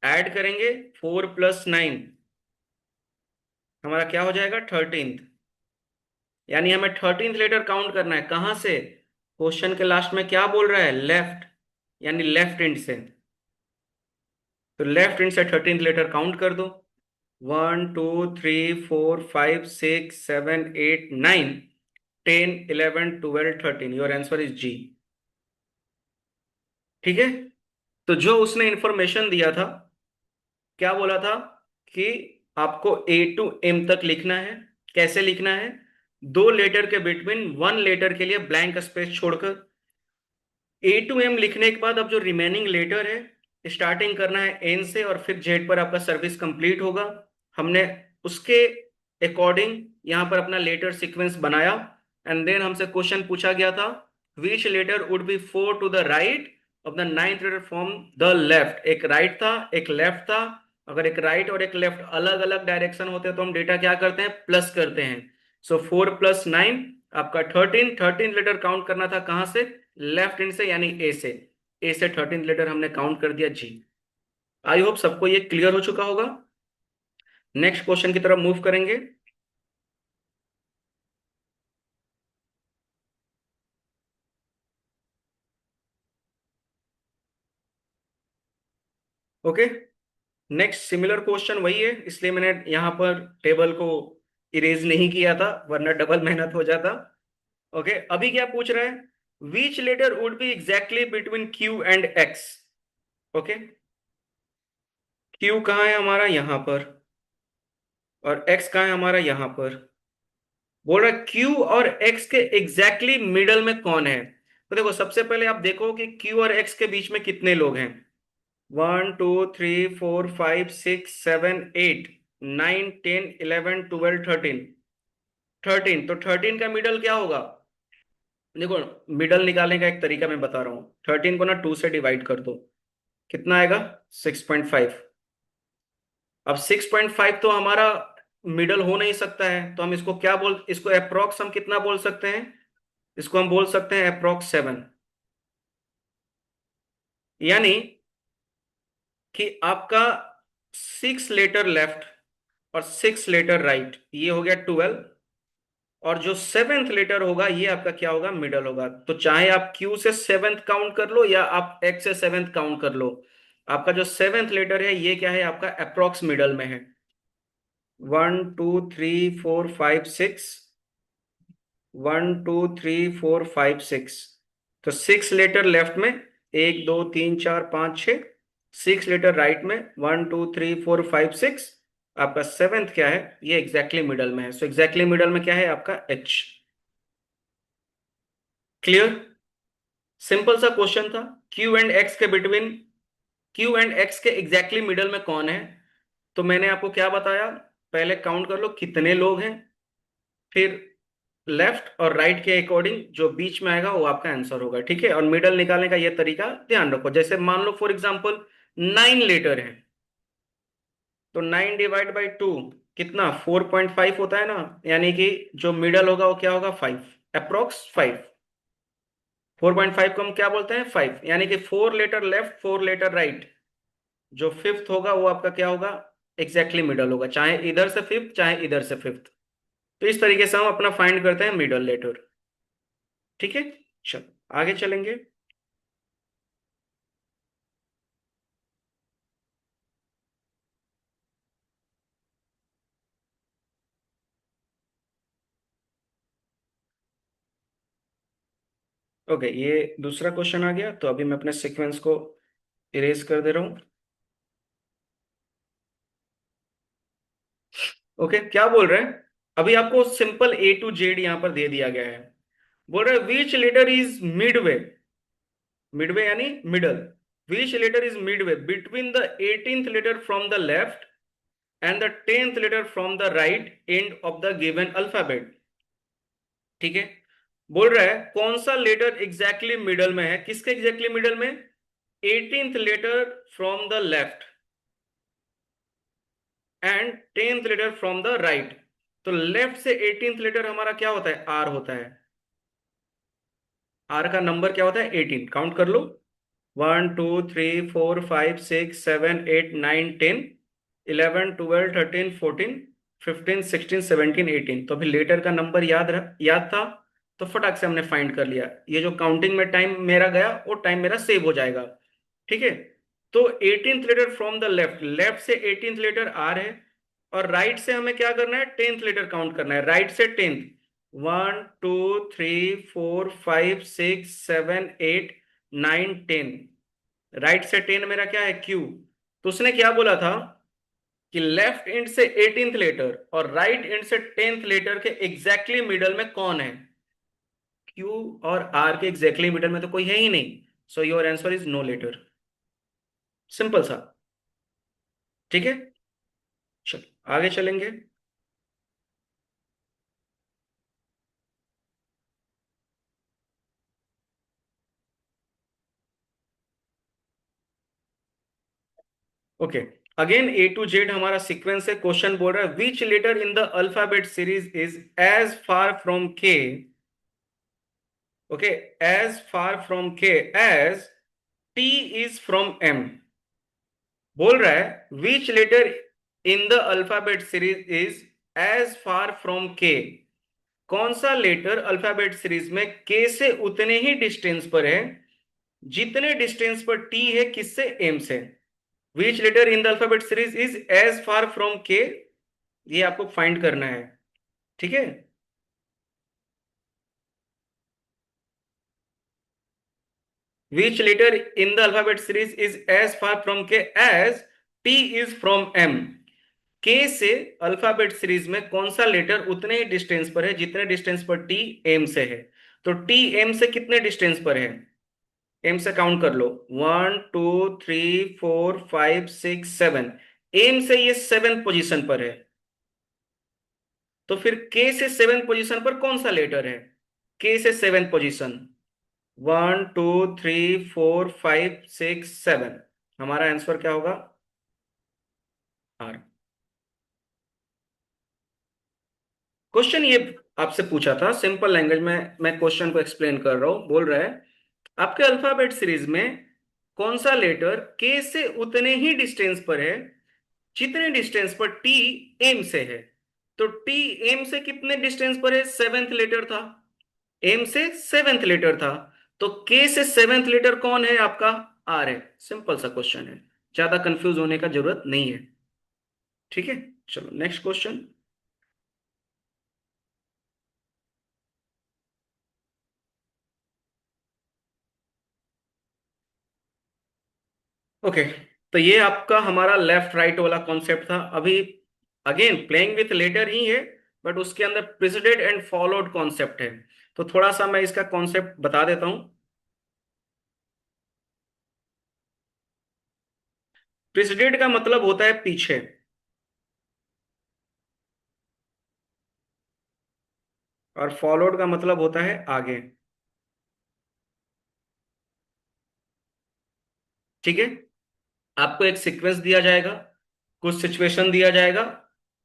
ऐड करेंगे, 4 + 9 हमारा क्या हो जाएगा, 13th। यानी हमें 13th लेटर काउंट करना है, कहां से, क्वेश्चन के लास्ट में क्या बोल रहा है, लेफ्ट, यानी लेफ्ट एंड से। तो लेफ्ट एंड से 13th लेटर काउंट कर दो, 1 2 3 4 5 6 7 8 9 10 11 12 13। योर आंसर इज जी, ठीक है। तो जो उसने इंफॉर्मेशन दिया था, क्या बोला था कि आपको ए टू एम तक लिखना है। कैसे लिखना है, दो लेटर के बिटवीन वन लेटर के लिए ब्लैंक स्पेस छोड़कर। ए टू एम लिखने के बाद अब जो रिमेनिंग लेटर है स्टार्टिंग करना है एन से, और फिर जेड पर आपका सर्विस कंप्लीट होगा। हमने उसके अकॉर्डिंग यहां पर अपना लेटर सीक्वेंस बनाया, एंड देन हमसे क्वेश्चन पूछा गया था which letter would be four to the right of the ninth letter from the left. एक राइट था, एक लेफ्ट था। अगर एक राइट और एक लेफ्ट अलग अलग डायरेक्शन होते हैं तो हम डेटा क्या करते हैं, प्लस करते हैं। सो 4 + 9 आपका 13 लेटर काउंट करना था, कहां से, लेफ्ट हैंड से, यानी ए से। ए से 13 लेटर हमने काउंट कर दिया जी। आई होप सबको ये क्लियर हो चुका होगा। नेक्स्ट क्वेश्चन की तरफ मूव करेंगे। ओके, नेक्स्ट सिमिलर क्वेश्चन वही है, इसलिए मैंने यहां पर टेबल को इरेज नहीं किया था, वरना डबल मेहनत हो जाता। ओके, अभी क्या पूछ रहा है, which letter would be exactly between Q and X. Okay, Q कहाँ है हमारा, यहां पर, और एक्स कहाँ है हमारा, यहां पर। बोल रहा है क्यू और एक्स के एग्जैक्टली मिडल में कौन है। तो देखो, सबसे पहले आप देखो कि क्यू और एक्स के बीच में कितने लोग हैं, 1 2 3 4 5 6 7 8 9 10 11 12 13। 13, तो 13 का मिडल क्या होगा? देखो, मिडल निकालने का एक तरीका मैं बता रहा हूँ। 13 को ना 2 से डिवाइड कर दो, कितना आएगा? 6.5। अब 6.5 तो हमारा मिडल हो नहीं सकता है, तो हम इसको क्या बोल, इसको अप्रोक्स हम कितना बोल सकते हैं? इसको हम बोल सकते हैं अप्रोक्स 7। यानी कि आपका 6 लेटर लेफ्ट और 6 लेटर राइट, ये हो गया 12। और जो 7th लेटर होगा ये आपका क्या होगा? मिडल होगा। तो चाहे आप क्यू से 7th काउंट कर लो या आप एक्स से 7th काउंट कर लो, आपका जो 7th लेटर है ये क्या है? आपका अप्रोक्स मिडल में है। 1 2 3 4 5 6, 1 2 3 4 5 6। तो 6 लेटर लेफ्ट में, 1 2 3 4 5 6। 6 लेटर राइट में, 1 2 3 4 5 6। आपका 7th क्या है? ये एग्जैक्टली मिडल में है। सो एग्जैक्टली मिडल में क्या है आपका? एच। क्लियर? सिंपल सा क्वेश्चन था। क्यू एंड एक्स के बिटवीन, क्यू एंड एक्स के एग्जैक्टली मिडल में कौन है? तो मैंने आपको क्या बताया? पहले काउंट कर लो कितने लोग हैं, फिर लेफ्ट और राइट के अकॉर्डिंग जो बीच में आएगा वो आपका आंसर होगा। ठीक है? और मिडल निकालने का ये तरीका ध्यान रखो। जैसे मान लो फॉर एग्जांपल 9 लेटर है, तो 9 डिवाइड बाई 2 कितना? 4.5 होता है ना। यानी कि जो मिडल होगा वो क्या होगा? 5, अप्रोक्स 5। 4.5 को हम क्या बोलते हैं? 5। यानी कि 4 लेटर लेफ्ट, 4 लेटर राइट, जो फिफ्थ होगा वो आपका क्या होगा? एग्जैक्टली मिडल होगा, चाहे इधर से फिफ्थ चाहे इधर से फिफ्थ। तो इस तरीके से हम अपना फाइंड करते हैं मिडल लेटर। ठीक है? चलो आगे चलेंगे। ओके, ये दूसरा क्वेश्चन आ गया, तो अभी मैं अपने सीक्वेंस को इरेज कर दे रहा हूं। ओके, क्या बोल रहे हैं? अभी आपको सिंपल A to Z यहां पर दे दिया गया है। बोल रहे हैं which letter is midway, midway यानी middle, which letter is midway between the 18th letter from the left end the 10th letter from the right end of the given alphabet. ठीक है? बोल रहा है कौन सा लेटर एग्जैक्टली मिडल में है? किसके एग्जैक्टली मिडल में? 18th letter from the left end 10th letter from the right. तो लेफ्ट से 18th लेटर हमारा क्या होता है? आर होता है। आर का नंबर क्या होता है? 18। काउंट कर लो, 1 2 3 4 5 6 7 8 9 10, 11 12 13 14 15 16 17 18। तो अभी लेटर का नंबर याद था, तो फटाक से हमने फाइंड कर लिया। ये जो काउंटिंग में टाइम मेरा गया वो टाइम मेरा सेव हो जाएगा। ठीक है? तो 18th letter from the left, left से 18th लेटर आर है, और राइट से हमें क्या करना है? 10th लेटर काउंट करना है। राइट से 10th, 1 2 3 4 5 6 7 8 9 10। राइट से 10 मेरा क्या है? क्यू। तो उसने क्या बोला था कि लेफ्ट एंड से 18th लेटर और राइट एंड से 10th लेटर के एग्जैक्टली मिडल में कौन है? क्यू और आर के एग्जैक्टली मिडल में तो कोई है ही नहीं। So your answer is no letter. Simple सा। ठीक है? चलो आगे चलेंगे। Okay, again A to Z हमारा सीक्वेंस है। क्वेश्चन बोल रहा है which letter in the alphabet series is as far from K, okay, as far from K as T is from M. बोल रहा है which letter in the alphabet series is as far from K. कौन सा लेटर अल्फाबेट सीरीज में के से उतने ही डिस्टेंस पर है जितने डिस्टेंस पर टी है किससे? एम से। Which letter in the alphabet series is as far from K, ये आपको फाइंड करना है। ठीक है? Which letter in the alphabet series is as far from K as T is from M. K से अल्फाबेट सीरीज में कौन सा लेटर उतने ही डिस्टेंस पर है जितने डिस्टेंस पर टी एम से है? तो टी एम से कितने डिस्टेंस पर है? एम से काउंट कर लो, 1 2 3 4 5 6 7। एम से ये 7th पोजीशन पर है। तो फिर के से 7th पोजीशन पर कौन सा लेटर है? के से 7th पोजीशन, 1 2 3 4 5 6 7, हमारा आंसर क्या होगा? आर। क्वेश्चन ये आपसे पूछा था सिंपल लैंग्वेज में, मैं क्वेश्चन को एक्सप्लेन कर रहा हूं। बोल रहा है आपके अल्फाबेट सीरीज में कौन सा लेटर के से उतने ही डिस्टेंस पर है जितने डिस्टेंस पर टी एम से है। तो टी एम से कितने डिस्टेंस पर है? 7th लेटर था, एम से 7th लेटर था, तो के से 7th लेटर कौन है आपका? आर है। सिंपल सा क्वेश्चन है, ज्यादा कंफ्यूज होने का जरूरत नहीं है। ठीक है, चलो नेक्स्ट क्वेश्चन। ओके, तो ये आपका हमारा लेफ्ट राइट वाला कॉन्सेप्ट था। अभी अगेन प्लेइंग विथ लेटर ही है, बट उसके अंदर प्रिसिडेड एंड फॉलोड कॉन्सेप्ट है। तो थोड़ा सा मैं इसका कॉन्सेप्ट बता देता हूं। प्रिसिडेड का मतलब होता है पीछे, और फॉलोड का मतलब होता है आगे। ठीक है, आपको एक सीक्वेंस दिया जाएगा, कुछ सिचुएशन दिया जाएगा।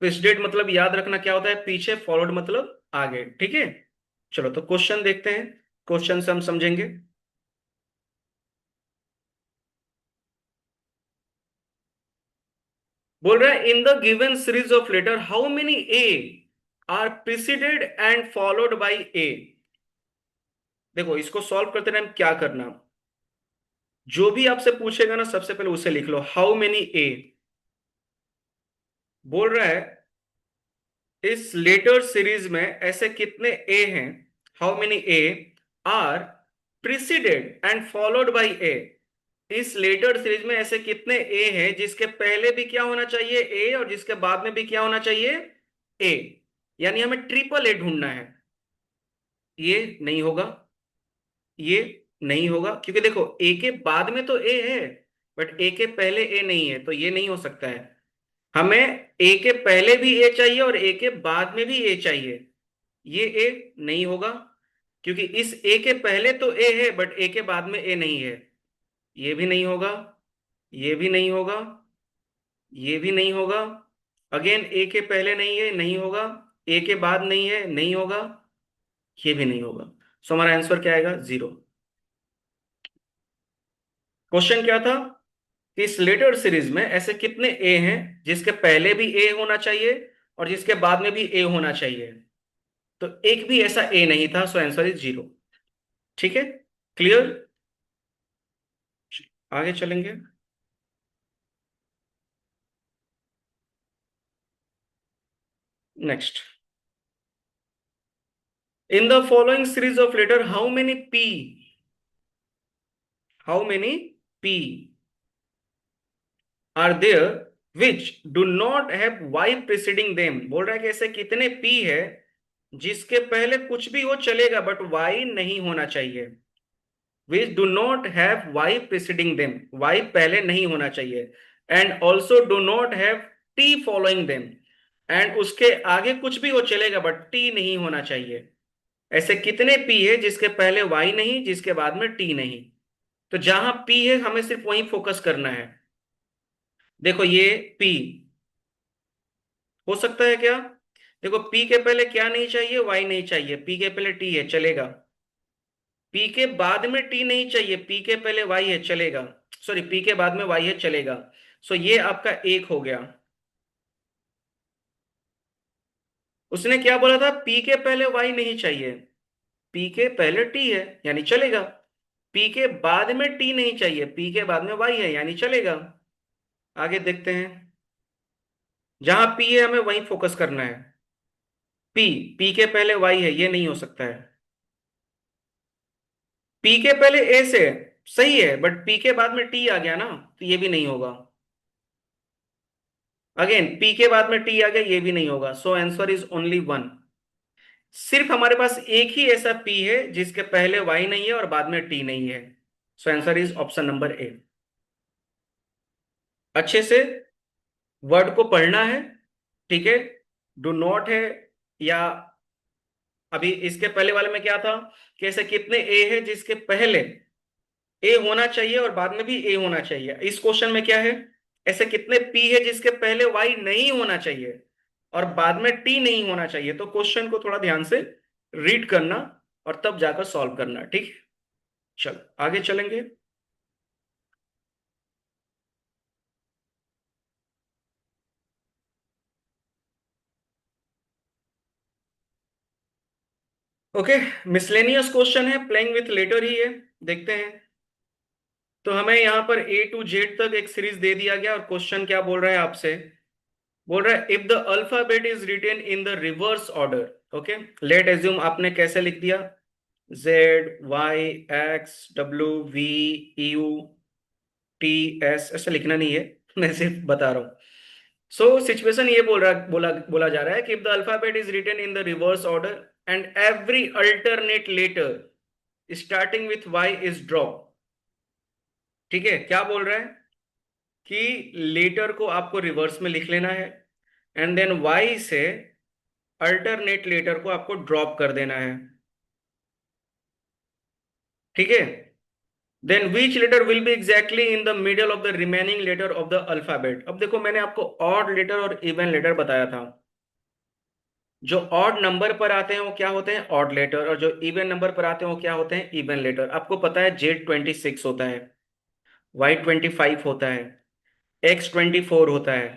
प्रेसिडेंट मतलब याद रखना क्या होता है? पीछे, फॉलोड मतलब आगे। ठीक है, चलो तो क्वेश्चन देखते हैं, क्वेश्चन से हम समझेंगे। बोल रहा है in the given series of letter how many A are preceded and followed by A. देखो इसको सॉल्व करते टाइम क्या करना, जो भी आपसे पूछेगा ना सबसे पहले उसे लिख लो, हाउ मेनी ए। बोल रहा है इस लेटर सीरीज में ऐसे कितने ए हैं, how many A are preceded and followed by A. इस लेटर सीरीज में ऐसे कितने ए हैं जिसके पहले भी क्या होना चाहिए? ए, और जिसके बाद में भी क्या होना चाहिए? ए। यानी हमें ट्रिपल ए ढूंढना है। ये नहीं होगा, ये नहीं होगा, क्योंकि देखो ए के बाद में तो ए है, बट ए के पहले ए नहीं है, तो ये नहीं हो सकता है। हमें ए के पहले भी ए चाहिए और ए के बाद में भी ए चाहिए। ये ए नहीं होगा, क्योंकि इस ए के पहले तो ए है बट ए के बाद में ए नहीं है। ये भी नहीं होगा, ये भी नहीं होगा, ये भी नहीं होगा। अगेन ए के पहले नहीं है, नहीं होगा। ए के बाद नहीं है, नहीं होगा। ये भी नहीं होगा। सो हमारा आंसर क्या आएगा? 0। क्वेश्चन क्या था कि इस लेटर सीरीज में ऐसे कितने ए हैं जिसके पहले भी ए होना चाहिए और जिसके बाद में भी ए होना चाहिए। तो एक भी ऐसा ए नहीं था, सो आंसर इज 0। ठीक है, क्लियर। आगे चलेंगे। Next, in the following series of letter how many P are there which do not have Y preceding them. बोल रहा है कि ऐसे कितने पी है जिसके पहले कुछ भी हो चलेगा बट वाई नहीं होना चाहिए। Which do not have Y preceding them, Y पहले नहीं होना चाहिए। And also do not have T following them, and उसके आगे कुछ भी हो चलेगा बट टी नहीं होना चाहिए। ऐसे कितने पी है जिसके पहले वाई नहीं, जिसके बाद में टी नहीं। तो जहां पी है हमें सिर्फ वहीं फोकस करना है। देखो ये पी हो सकता है क्या? देखो पी के पहले क्या नहीं चाहिए? वाई नहीं चाहिए। पी के पहले टी है, चलेगा। पी के बाद में टी नहीं चाहिए, पी के पहले वाई है, चलेगा। सॉरी, पी के बाद में वाई है, चलेगा। सो ये आपका एक हो गया। उसने क्या बोला था? पी के पहले वाई नहीं चाहिए, पी के पहले टी है यानी चलेगा। पी के बाद में टी नहीं चाहिए, पी के बाद में वाई है यानी चलेगा। आगे देखते हैं, जहां पी है हमें वहीं फोकस करना है। पी, पी के पहले वाई है, ये नहीं हो सकता है। पी के पहले ए से सही है, बट पी के बाद में टी आ गया ना, तो ये भी नहीं होगा। अगेन पी के बाद में टी आ गया, ये भी नहीं होगा। सो आंसर इज ओनली वन। सिर्फ हमारे पास एक ही ऐसा पी है जिसके पहले वाई नहीं है और बाद में टी नहीं है। सो answer is option number A. अच्छे से वर्ड को पढ़ना है। ठीक है, डू नॉट है, या अभी इसके पहले वाले में क्या था कि ऐसे कितने ए है जिसके पहले ए होना चाहिए और बाद में भी ए होना चाहिए। इस क्वेश्चन में क्या है, ऐसे कितने पी है जिसके पहले वाई नहीं होना चाहिए और बाद में टी नहीं होना चाहिए। तो क्वेश्चन को थोड़ा ध्यान से रीड करना और तब जाकर सॉल्व करना, ठीक। चलो आगे चलेंगे। ओके, मिसलेनियस क्वेश्चन है, प्लेइंग विथ लेटर ही है, देखते हैं। तो हमें यहाँ पर ए टू जेड तक एक सीरीज दे दिया गया और क्वेश्चन क्या बोल रहा है आपसे, बोल रहा है if the alphabet is written in the reverse order. Okay, let assume आपने कैसे लिख दिया, Z Y X W V U T S, ऐसा लिखना नहीं है मैं सिर्फ बता रहा हूँ। सो सिचुएशन ये बोला जा रहा है कि if the alphabet is written in the reverse order and every alternate letter starting with Y is drop. ठीक है, क्या बोल रहा है कि लेटर को आपको रिवर्स में लिख लेना है एंड देन वाई से अल्टरनेट लेटर को आपको ड्रॉप कर देना है। ठीक है, then which letter will be exactly in the middle of the remaining letter of the alphabet. अब देखो मैंने आपको ऑड लेटर और इवन लेटर बताया था। जो ऑड नंबर पर आते हैं वो क्या होते हैं, ऑड लेटर, और जो इवन नंबर पर आते हैं वो क्या होते हैं, इवन लेटर। आपको पता है Z 26 होता है, Y 25 होता है, X 24 होता है,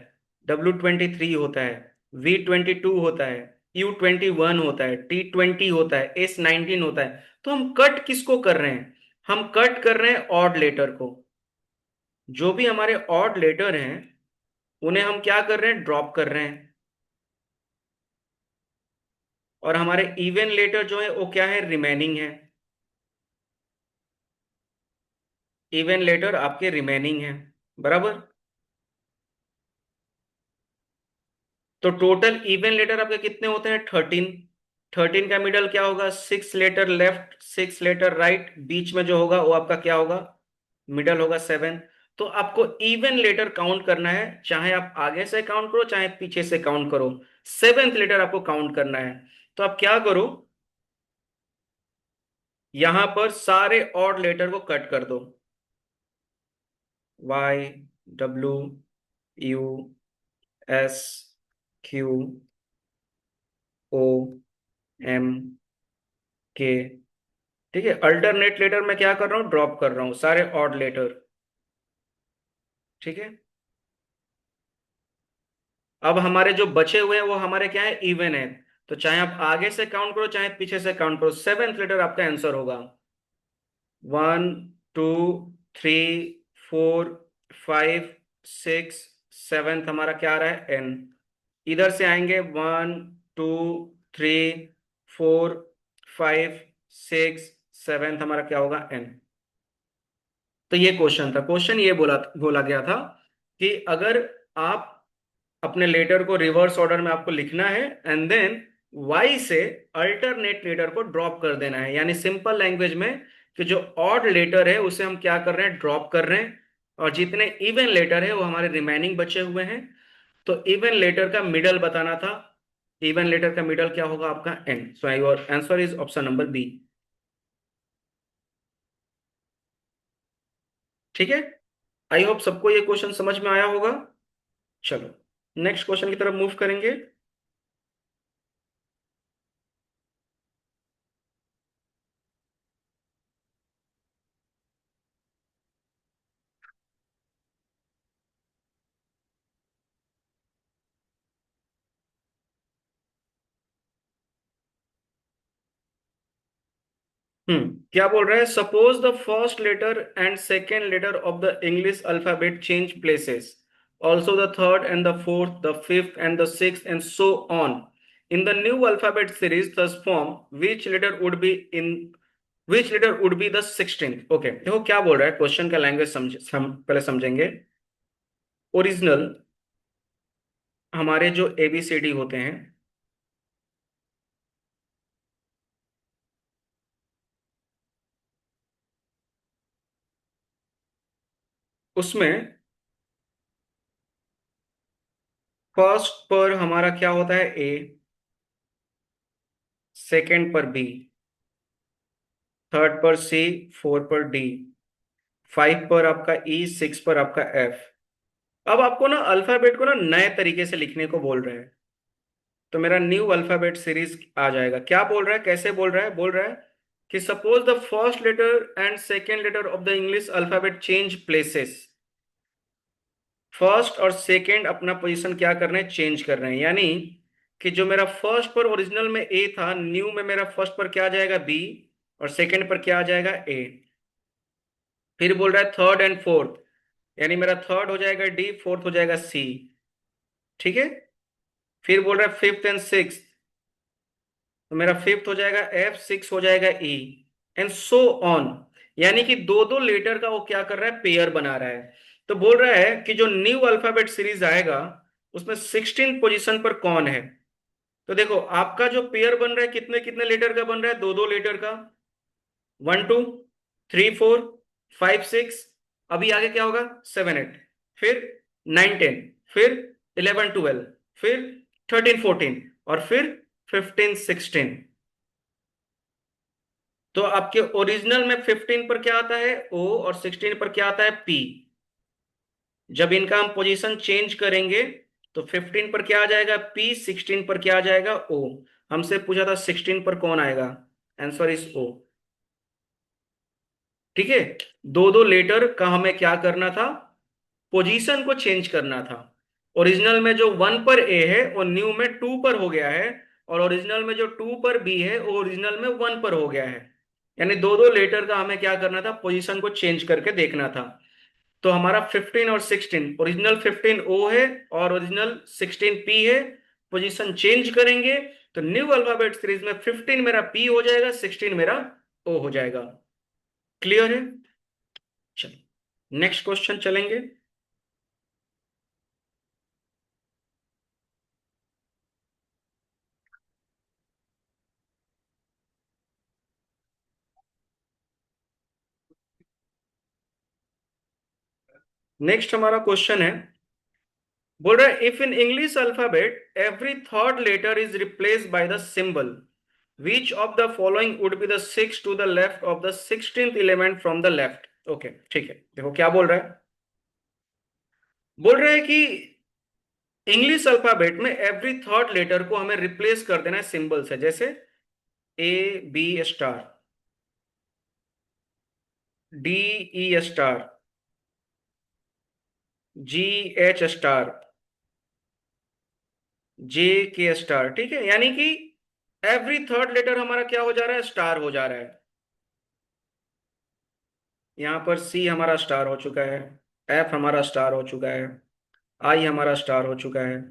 W 23 होता है, V 22 होता है, U 21 होता है, T 20 होता है, S 19 होता है। तो हम कट किसको कर रहे हैं, हम कट कर रहे हैं ऑड लेटर को। जो भी हमारे ऑड लेटर हैं उन्हें हम क्या कर रहे हैं, ड्रॉप कर रहे हैं। और हमारे इवन लेटर जो है वो क्या है, रिमेनिंग है। इवन लेटर आपके रिमेनिंग है, बराबर। तो टोटल इवन लेटर आपके कितने होते हैं, 13। 13 का मिडल क्या होगा, 6 लेटर लेफ्ट 6 लेटर राइट, बीच में जो होगा वो आपका क्या होगा, मिडल होगा 7। तो आपको इवन लेटर काउंट करना है, चाहे आप आगे से काउंट करो चाहे पीछे से काउंट करो, 7th लेटर आपको काउंट करना है। तो आप क्या करो, यहां पर सारे ऑड लेटर को कट कर दो, Y W U S Q O M K. ठीक है, अल्टरनेट लेटर में क्या कर रहा हूं, ड्रॉप कर रहा हूं सारे ऑड लेटर। ठीक है, अब हमारे जो बचे हुए हैं वो हमारे क्या है, इवन है। तो चाहे आप आगे से काउंट करो चाहे पीछे से काउंट करो, 7th लेटर आपका आंसर होगा। 1 2 3 4 5 6 7 हमारा क्या आ रहा है, एन। इधर से आएंगे 1 2 3 4 5 6 7 हमारा क्या होगा, एन। तो ये क्वेश्चन था, क्वेश्चन ये बोला बोला गया था कि अगर आप अपने लेटर को रिवर्स ऑर्डर में आपको लिखना है एंड देन वाई से अल्टरनेट लेटर को ड्रॉप कर देना है, यानी सिंपल लैंग्वेज में कि जो ऑड लेटर है उसे हम क्या कर रहे हैं, ड्रॉप कर रहे हैं, और जितने इवन लेटर है वो हमारे रिमेनिंग बचे हुए हैं। तो इवन लेटर का मिडल बताना था, इवन लेटर का मिडल क्या होगा आपका, N. So your answer is option number B. ठीक है, आई होप सबको ये क्वेश्चन समझ में आया होगा। चलो नेक्स्ट क्वेश्चन की तरफ मूव करेंगे। क्या बोल रहा है, suppose the first letter and second letter of the English alphabet change places, also the third and the fourth the fifth and the sixth and so on in the new alphabet series thus form which letter would be in which letter would be the 16th। Okay, देखो क्या बोल रहा है, क्वेश्चन का लैंग्वेज पहले समझेंगे। ओरिजिनल हमारे जो एबीसीडी होते हैं उसमें फर्स्ट पर हमारा क्या होता है, ए। सेकंड पर बी, थर्ड पर सी, फोर पर डी, फाइव पर आपका ई, सिक्स पर आपका एफ। अब आपको ना अल्फाबेट को ना नए तरीके से लिखने को बोल रहे हैं। तो मेरा न्यू अल्फाबेट सीरीज आ जाएगा। क्या बोल रहा है, कैसे बोल रहा है? बोल रहा है कि suppose the first letter and second letter of the English alphabet change places. First और सेकेंड अपना पोजीशन क्या कर रहे हैं, चेंज कर रहे हैं। यानी कि जो मेरा फर्स्ट पर ओरिजिनल में ए था, न्यू में मेरा फर्स्ट पर क्या आ जाएगा, बी, और सेकेंड पर क्या आ जाएगा, ए। फिर बोल रहा है थर्ड एंड फोर्थ, यानी मेरा थर्ड हो जाएगा डी, फोर्थ हो जाएगा सी। ठीक है। फिर बोल रहा है फिफ्थ एंड सिक्स, तो मेरा फिफ्थ हो जाएगा एफ, सिक्स हो जाएगा ई, एंड सो ऑन। यानी कि दो दो लेटर का वो क्या कर रहा है, पेयर बना रहा है। तो बोल रहा है कि जो न्यू अल्फाबेट सीरीज आएगा उसमें 16 पोजीशन पर कौन है। तो देखो आपका जो पेयर बन रहा है कितने कितने लेटर का बन रहा है, दो दो लेटर का। One two, three four, five six, अभी आगे क्या होगा, सेवन एट, फिर नाइन टेन, फिर इलेवन ट्वेल्व, फिर थर्टीन फोर्टीन, और फिर फिफ्टीन सिक्सटीन। तो आपके ओरिजिनल में 15 पर क्या आता है, ओ, और 16 पर क्या आता है, पी। जब इनका हम पोजीशन चेंज करेंगे तो 15 पर क्या आ जाएगा, पी, 16 पर क्या आ जाएगा, ओ। हमसे पूछा था 16 पर कौन आएगा, आंसर इज ओ। ठीक है। दो दो लेटर का हमें क्या करना था, पोजीशन को चेंज करना था। ओरिजिनल में जो वन पर ए है वो न्यू में टू पर हो गया है, और ओरिजिनल में जो टू पर बी है वो ओरिजिनल में वन पर हो गया है। यानी दो दो लेटर का हमें क्या करना था, पोजीशन को चेंज करके देखना था। तो हमारा 15 और 16, ओरिजिनल 15 ओ है और ओरिजिनल 16 पी है। पोजीशन चेंज करेंगे तो न्यू अल्फाबेट सीरीज में 15 मेरा पी हो जाएगा, 16 मेरा ओ हो जाएगा। क्लियर है? चलो नेक्स्ट क्वेश्चन चलेंगे। नेक्स्ट हमारा क्वेश्चन है, बोल रहा है if in English alphabet every third letter is replace by the symbol which of the following would be the six to the left of the 16th element from the left. Okay ठीक है, देखो क्या बोल रहा है। बोल रहा है कि इंग्लिश अल्फाबेट में एवरी थर्ड लेटर को हमें रिप्लेस कर देना है सिंबल से। जैसे A B star, D E star, G H star, J K star. ठीक है, यानी कि एवरी थर्ड लेटर हमारा क्या हो जा रहा है, स्टार हो जा रहा है। यहाँ पर सी हमारा स्टार हो चुका है, एफ हमारा स्टार हो चुका है, आई हमारा स्टार हो चुका है।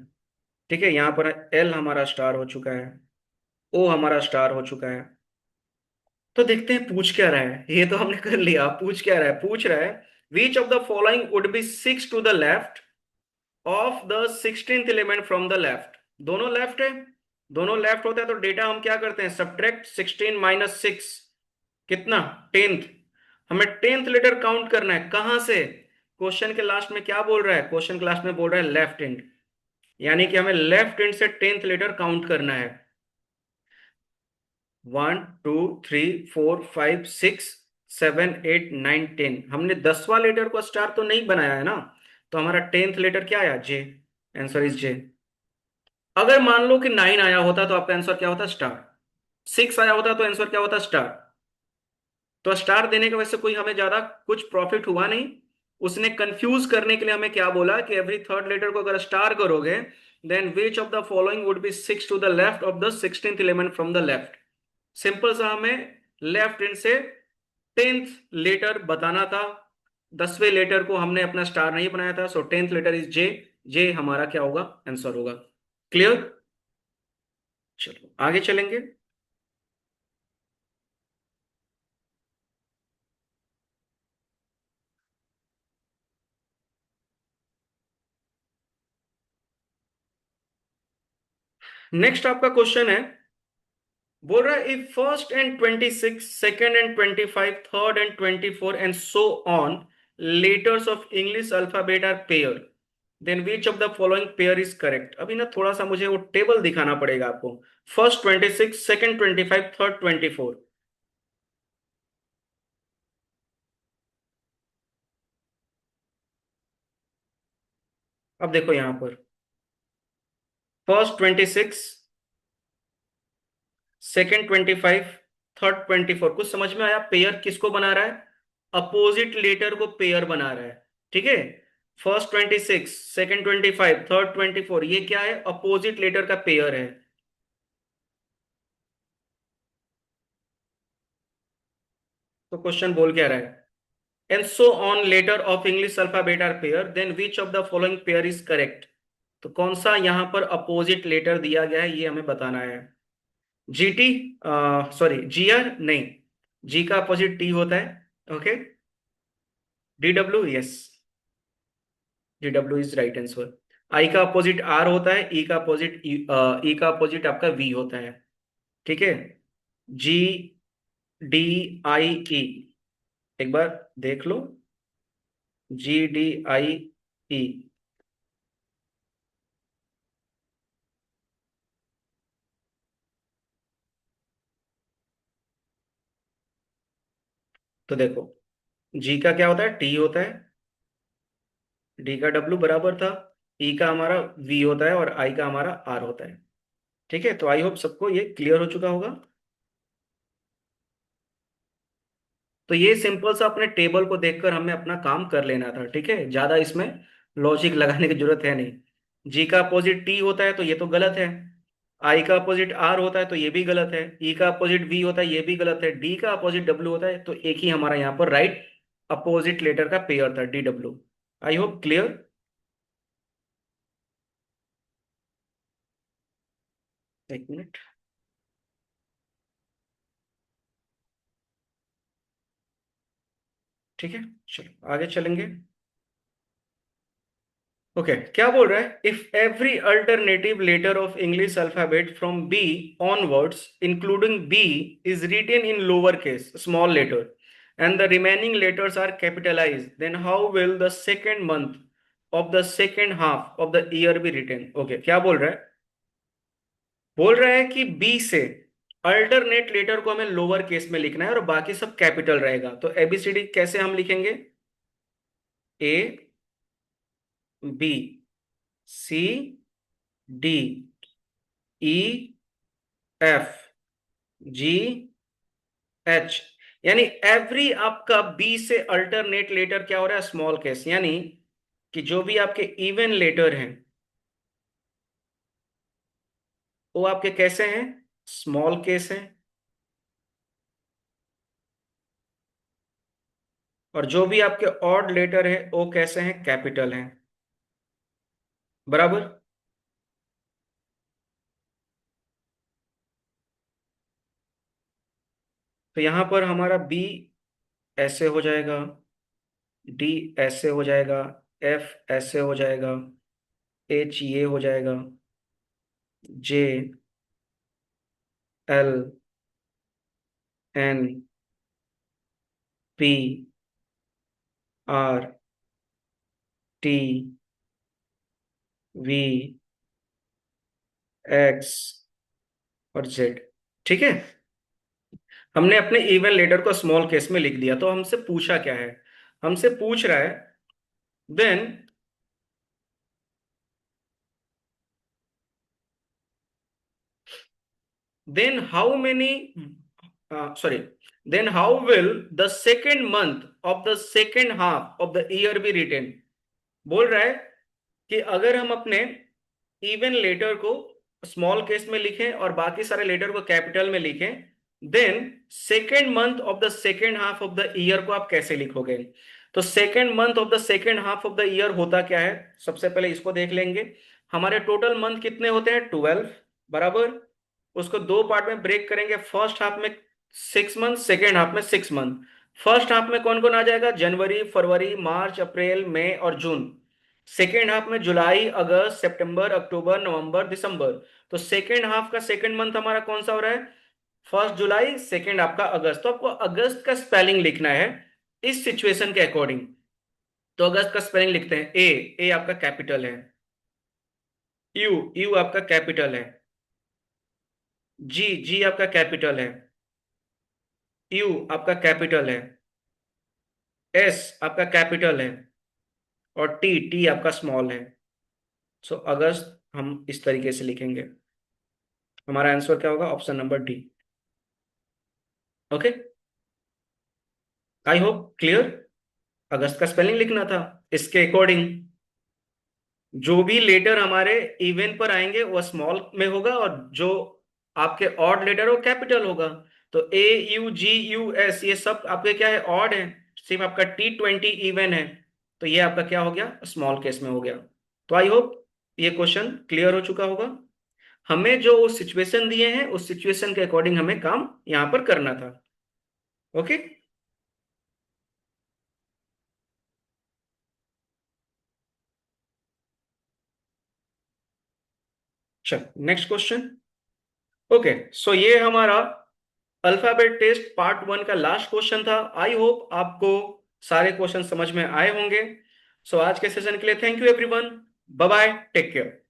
ठीक है, यहाँ पर एल हमारा स्टार हो चुका है, ओ हमारा स्टार हो चुका है। तो देखते हैं पूछ क्या रहा है। ये तो हमने कर लिया, पूछ क्या रहा है, पूछ रहा है which of the following would be six to the left of the 16th element from the left. दोनों लेफ्ट है, दोनों लेफ्ट होता है तो डेटा हम क्या करते हैं, सब्ट्रैक्ट 16 माइनस 6, कितना, 10th। हमें 10th लेटर काउंट करना है, कहां से, क्वेश्चन के लास्ट में क्या बोल रहा है, क्वेश्चन के लास्ट में बोल रहा है लेफ्ट एंड। यानी कि हमें लेफ्ट एंड से 10th लेटर काउंट करना है। One two three four five six seven eight nine ten, हमने 10वां लेटर को स्टार तो नहीं बनाया है ना, तो हमारा 10th लेटर क्या आया, जे। आंसर इज जे। अगर मान लो कि 9 आया होता तो आपका आंसर क्या होता, स्टार। 6 आया होता तो आंसर क्या होता, स्टार। तो स्टार देने की वजह से कोई हमें ज्यादा कुछ प्रॉफिट हुआ नहीं। उसने कंफ्यूज करने के लिए हमें क्या बोला कि एवरी थर्ड लेटर को अगर स्टार करोगे then which of the following would be six to the left of the 16th element from the left. Simple सा हमें लेफ्ट हैंड से 10th लेटर बताना था। 10वें लेटर को हमने अपना स्टार नहीं बनाया था, सो 10th लेटर इज जे। जे हमारा क्या होगा, आंसर होगा। क्लियर? चलो आगे चलेंगे। नेक्स्ट आपका क्वेश्चन है, बोल रहा है if first and 26, second and 25, third and 24 and so on letters of English alphabet are pair, then which of the following pair is correct. अभी ना थोड़ा सा मुझे वो टेबल दिखाना पड़ेगा आपको। First 26, second 25, third 24। अब देखो यहां पर फर्स्ट 26, सेकंड 25, थर्ड 24। कुछ समझ में आया? पेयर किसको बना रहा है? अपोजिट लेटर को पेयर बना रहा है। ठीक है। फर्स्ट 26, सेकंड 25, थर्ड 24, ये क्या है? अपोजिट लेटर का पेयर है। तो क्वेश्चन बोल क्या रहा है? And so on letter of English alphabet are pair, then which of the following pair is correct. तो कौन सा यहां पर अपोजिट लेटर दिया गया है, ये हमें बताना है। जीटी, सॉरी जीआर नहीं, जी का अपोजिट टी होता है। Okay. D W, yes, D W is right answer. I का अपोजिट आर होता है, ई का अपोजिट ई का अपोजिट आपका वी होता है। ठीक है। जी डी आई ई, एक बार देख लो। जी डी आई ई। तो देखो, जी का क्या होता है? टी होता है। डी का डब्ल्यू बराबर था। ई का हमारा वी होता है और आई का हमारा आर होता है। ठीक है। तो आई होप सबको ये क्लियर हो चुका होगा। तो ये सिंपल सा अपने टेबल को देखकर हमें अपना काम कर लेना था। ठीक है, ज्यादा इसमें लॉजिक लगाने की जरूरत है नहीं। जी का अपोजिट टी होता है तो ये तो गलत है। आई का अपोजिट आर होता है तो ये भी गलत है। ई का अपोजिट वी होता है, ये भी गलत है। डी का अपोजिट डब्ल्यू होता है, तो एक ही हमारा यहाँ पर राइट अपोजिट लेटर का पेयर था, डी डब्ल्यू। आई होप क्लियर। एक मिनट। ठीक है, चलो आगे चलेंगे। ओके, क्या बोल रहा है? If every alternative letter of English alphabet from B onwards including B is written in lower case small letter and the remaining letters are capitalise, then how will the second month of the second half of the year be written. Okay, क्या बोल रहा है? बोल रहा है कि बी से अल्टरनेट लेटर को हमें लोअर केस में लिखना है और बाकी सब कैपिटल रहेगा। तो एबीसीडी कैसे हम लिखेंगे? ए, B, C, D, E, F, G, H. यानी एवरी आपका बी से अल्टरनेट लेटर क्या हो रहा है? Small case. यानी कि जो भी आपके इवन लेटर हैं वो आपके कैसे हैं? स्मॉल केस हैं। और जो भी आपके ऑड लेटर है वो कैसे हैं? कैपिटल हैं। बराबर। तो यहां पर हमारा बी ऐसे हो जाएगा, डी ऐसे हो जाएगा, एफ ऐसे हो जाएगा, एच ये हो जाएगा, J, L, N, P, R, T, V, X और जेड। ठीक है। हमने अपने इवन लेटर को स्मॉल केस में लिख दिया। तो हमसे पूछा क्या है? हमसे पूछ रहा है then then how many, sorry, then how will the second month of the second half of the year be written. बोल रहा है कि अगर हम अपने इवन लेटर को स्मॉल केस में लिखें और बाकी सारे लेटर को कैपिटल में लिखें, then second month of the second half of the year को आप कैसे लिखोगे? तो second month of the second half of the year होता क्या है? सबसे पहले इसको देख लेंगे। हमारे टोटल मंथ कितने होते हैं? 12। बराबर। उसको दो पार्ट में ब्रेक करेंगे। फर्स्ट हाफ में 6 मंथ, सेकेंड हाफ में 6 मंथ। फर्स्ट हाफ में कौन कौन आ जाएगा? जनवरी, फरवरी, मार्च, अप्रैल, मई और जून। सेकेंड हाफ में जुलाई, अगस्त, सितंबर, अक्टूबर, नवंबर, दिसंबर। तो सेकेंड हाफ का सेकेंड मंथ हमारा कौन सा हो रहा है? फर्स्ट जुलाई, सेकेंड आपका अगस्त। तो आपको अगस्त का स्पेलिंग लिखना है इस सिचुएशन के अकॉर्डिंग। तो अगस्त का स्पेलिंग लिखते हैं। ए आपका कैपिटल है। यू आपका कैपिटल है। जी आपका कैपिटल है। यू आपका कैपिटल है। एस आपका कैपिटल है। और टी आपका स्मॉल है। सो अगस्त हम इस तरीके से लिखेंगे। हमारा आंसर क्या होगा? Option number D. Okay, I hope clear. अगस्त का स्पेलिंग लिखना था इसके अकॉर्डिंग। जो भी लेटर हमारे इवन पर आएंगे वो स्मॉल में होगा, और जो आपके ऑड लेटर वो कैपिटल होगा। तो AUGUS ये सब आपके क्या है? ऑड है। सिर्फ आपका T20 इवन है। तो ये आपका क्या हो गया? स्मॉल केस में हो गया। तो आई होप ये क्वेश्चन क्लियर हो चुका होगा। हमें जो सिचुएशन दिए हैं उस सिचुएशन के अकॉर्डिंग हमें काम यहां पर करना था। ओके, चल नेक्स्ट क्वेश्चन। ओके, सो ये हमारा अल्फाबेट टेस्ट पार्ट 1 का लास्ट क्वेश्चन था। आई होप आपको सारे क्वेश्चन समझ में आए होंगे। सो आज के सेशन के लिए thank you everyone. Bye bye, take care.